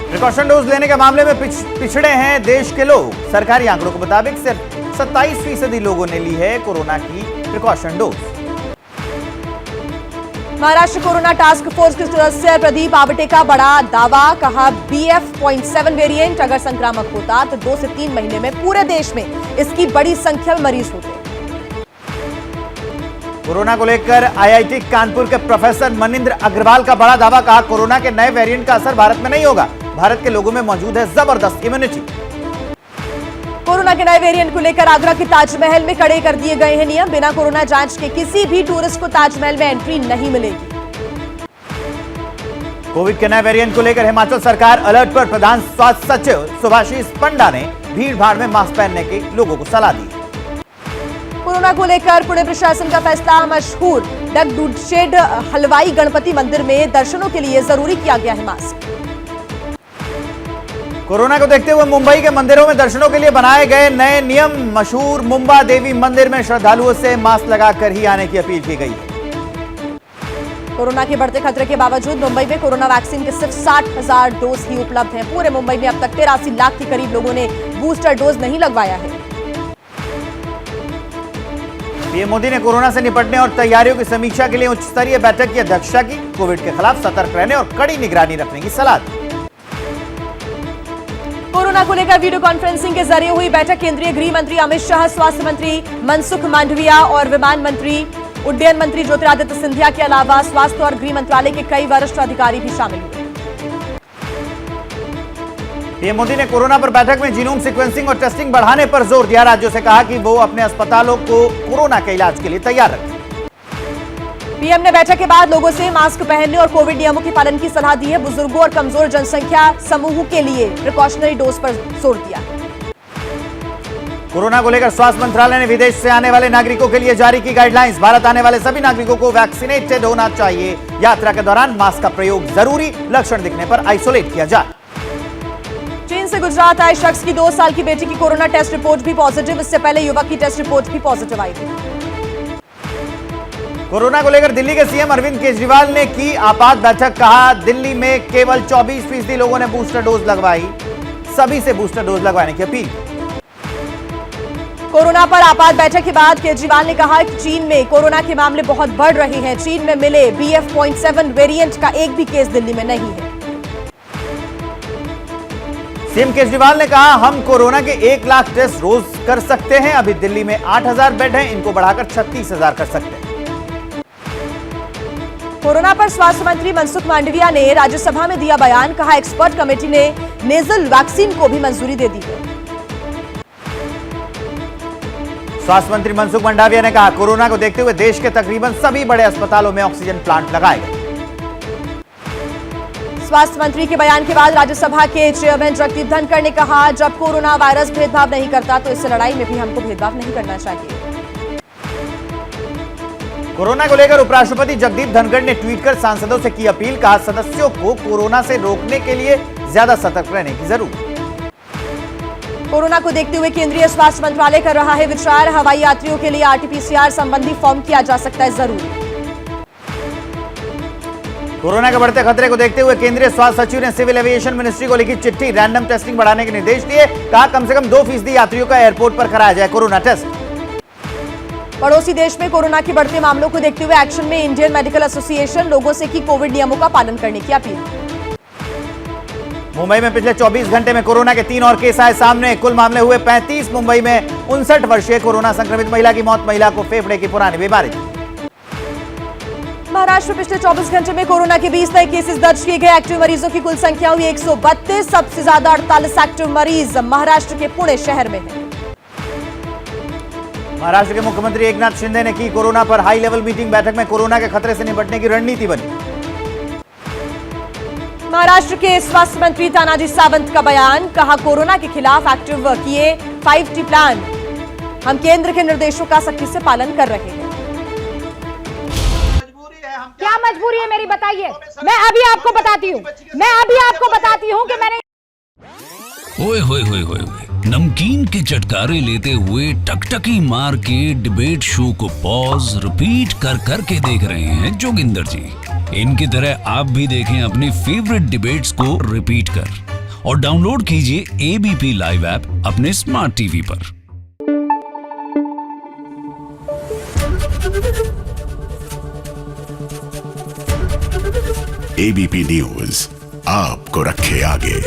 प्रिकॉशन डोज लेने के मामले में पिछड़े हैं देश के लोग। सरकारी आंकड़ों के मुताबिक सिर्फ 27% लोगों ने ली है कोरोना की precaution dose. Maharashtra corona task force के सदस्य प्रदीप आवटे का बड़ा दावा, कहा BF.7 वेरिएंट अगर संक्रामक होता तो 2 से 3 महीने में पूरे देश में इसकी बड़ी संख्या में मरीज होते। कोरोना को लेकर आईआईटी कानपुर के प्रोफेसर मनिंद्र अग्रवाल का बड़ा दावा, कहा कोरोना के नए वेरिएंट का असर भारत में नहीं होगा, भारत के लोगों में मौजूद है जबरदस्त इम्यूनिटी। कोरोना के नए वेरिएंट को लेकर आगरा के ताजमहल में कड़े कर दिए गए हैं नियम। बिना कोरोना जांच के किसी भी टूरिस्ट को ताजमहल में एंट्री नहीं मिलेगी। कोविड के नए वेरिएंट को लेकर हिमाचल सरकार अलर्ट पर। प्रधान स्वास्थ्य सचिव सुभाशीष पंडा ने भीड़ भाड़ में मास्क पहनने की लोगों को सलाह दी। कोरोना को लेकर पुणे प्रशासन का फैसला, मशहूर डगडुशेड हलवाई गणपति मंदिर में दर्शनों के लिए जरूरी किया गया है मास्क। कोरोना को देखते हुए मुंबई के मंदिरों में दर्शनों के लिए बनाए गए नए नियम। मशहूर मुंबा देवी मंदिर में श्रद्धालुओं से मास्क लगाकर ही आने की अपील की गई है। कोरोना के बढ़ते खतरे के बावजूद मुंबई में कोरोना वैक्सीन के सिर्फ 60,000 डोज ही उपलब्ध हैं। पूरे मुंबई में अब तक 83 लाख के करीब लोगों ने बूस्टर डोज नहीं लगवाया है। पीएम मोदी ने कोरोना से निपटने और तैयारियों की समीक्षा के लिए उच्च स्तरीय बैठक की अध्यक्षता की। कोविड के खिलाफ सतर्क रहने और कड़ी निगरानी रखने की सलाह दी। कोरोना को लेकर वीडियो कॉन्फ्रेंसिंग के जरिए हुई बैठक, केंद्रीय गृह मंत्री अमित शाह, स्वास्थ्य मंत्री मनसुख मांडविया और विमान मंत्री उड्डयन मंत्री ज्योतिरादित्य सिंधिया के अलावा स्वास्थ्य और गृह मंत्रालय के कई वरिष्ठ अधिकारी भी शामिल हुए। पीएम मोदी ने कोरोना पर बैठक में जीनोम सीक्वेंसिंग और टेस्टिंग बढ़ाने पर जोर दिया। राज्यों से कहा कि वो अपने अस्पतालों को कोरोना के इलाज के लिए तैयार रखें। पीएम ने बैठक के बाद लोगों से मास्क पहनने और कोविड नियमों के पालन की सलाह दी है। बुजुर्गों और कमजोर जनसंख्या समूह के लिए प्रिकॉशनरी डोज पर जोर दिया। कोरोना को लेकर स्वास्थ्य मंत्रालय ने विदेश से आने वाले नागरिकों के लिए जारी की गाइडलाइंस। भारत आने वाले सभी नागरिकों को वैक्सीनेटेड होना चाहिए। यात्रा के दौरान मास्क का प्रयोग जरूरी, लक्षण दिखने पर आइसोलेट किया जाए। चीन से गुजरात आए शख्स की 2 साल की बेटी की कोरोना टेस्ट रिपोर्ट भी पॉजिटिव। इससे पहले युवक की टेस्ट रिपोर्ट भी पॉजिटिव आई थी। कोरोना को लेकर दिल्ली के सीएम अरविंद केजरीवाल ने की आपात बैठक, कहा दिल्ली में केवल 24% लोगों ने बूस्टर डोज लगवाई, सभी से बूस्टर डोज लगवाने की अपील। कोरोना पर आपात बैठक के बाद केजरीवाल ने कहा कि चीन में कोरोना के मामले बहुत बढ़ रहे हैं। चीन में मिले BF.7 वेरिएंट का एक भी केस दिल्ली में नहीं है। सीएम केजरीवाल ने कहा हम कोरोना के 1 लाख टेस्ट रोज कर सकते हैं। अभी दिल्ली में 8,000 बेड हैं, इनको बढ़ाकर 36,000 कर सकते हैं। कोरोना पर स्वास्थ्य मंत्री मनसुख मांडविया ने राज्यसभा में दिया बयान, कहा एक्सपर्ट कमेटी ने नेजल वैक्सीन को भी मंजूरी दे दी है। स्वास्थ्य मंत्री मनसुख मांडविया ने कहा कोरोना को देखते हुए देश के तकरीबन सभी बड़े अस्पतालों में ऑक्सीजन प्लांट लगाए गए। स्वास्थ्य मंत्री के बयान के बाद राज्यसभा के चेयरमैन जगदीप धनखड़ ने कहा जब कोरोना वायरस भेदभाव नहीं करता तो इस लड़ाई में भी हमको भेदभाव नहीं करना चाहिए। कोरोना को लेकर उपराष्ट्रपति जगदीप धनखड़ ने ट्वीट कर सांसदों से की अपील, कहा सदस्यों को कोरोना से रोकने के लिए ज्यादा सतर्क रहने की जरूरत। कोरोना को देखते हुए केंद्रीय स्वास्थ्य मंत्रालय कर रहा है विचार, हवाई यात्रियों के लिए RT-PCR संबंधी फॉर्म किया जा सकता है जरूरी। कोरोना के बढ़ते खतरे को देखते हुए केंद्रीय स्वास्थ्य सचिव ने सिविल एविएशन मिनिस्ट्री को लिखी चिट्ठी, रैंडम टेस्टिंग बढ़ाने के निर्देश दिए। कहा कम से कम 2% यात्रियों का एयरपोर्ट पर कराया जाए कोरोना टेस्ट। पड़ोसी देश में कोरोना के बढ़ते मामलों को देखते हुए एक्शन में इंडियन मेडिकल एसोसिएशन लोगों से की कोविड नियमों का पालन करने की अपील। मुंबई में पिछले 24 घंटे में कोरोना के 3 और केस आए सामने, कुल मामले हुए 35। मुंबई में 59 वर्षीय कोरोना संक्रमित महिला की मौत, महिला को फेफड़े की पुरानी बीमारी। महाराष्ट्र में पिछले 24 घंटे में कोरोना के 20 नए केसेस दर्ज किए गए। एक्टिव मरीजों की कुल संख्या हुई 132। सबसे ज्यादा 48 एक्टिव मरीज महाराष्ट्र के पुणे शहर में हैं। महाराष्ट्र के मुख्यमंत्री एकनाथ शिंदे ने की कोरोना पर हाई लेवल मीटिंग, बैठक में कोरोना के खतरे से निपटने की रणनीति बनी। महाराष्ट्र के स्वास्थ्य मंत्री तानाजी सावंत का बयान, कहा कोरोना के खिलाफ एक्टिव किए 5T प्लान, हम केंद्र के निर्देशों का सख्ती से पालन कर रहे हैं। क्या मजबूरी है मेरी, बताइए। मैं अभी आपको बताती हूँ कि मैंने ओए होए होए होए नमकीन के चटकारे लेते हुए टकटकी मार के डिबेट शो को पॉज रिपीट कर कर के देख रहे हैं जोगिंदर जी। इनकी तरह आप भी देखें अपनी फेवरेट डिबेट्स को रिपीट कर और डाउनलोड कीजिए एबीपी लाइव ऐप अपने स्मार्ट टीवी पर। एबीपी न्यूज आपको रखे आगे।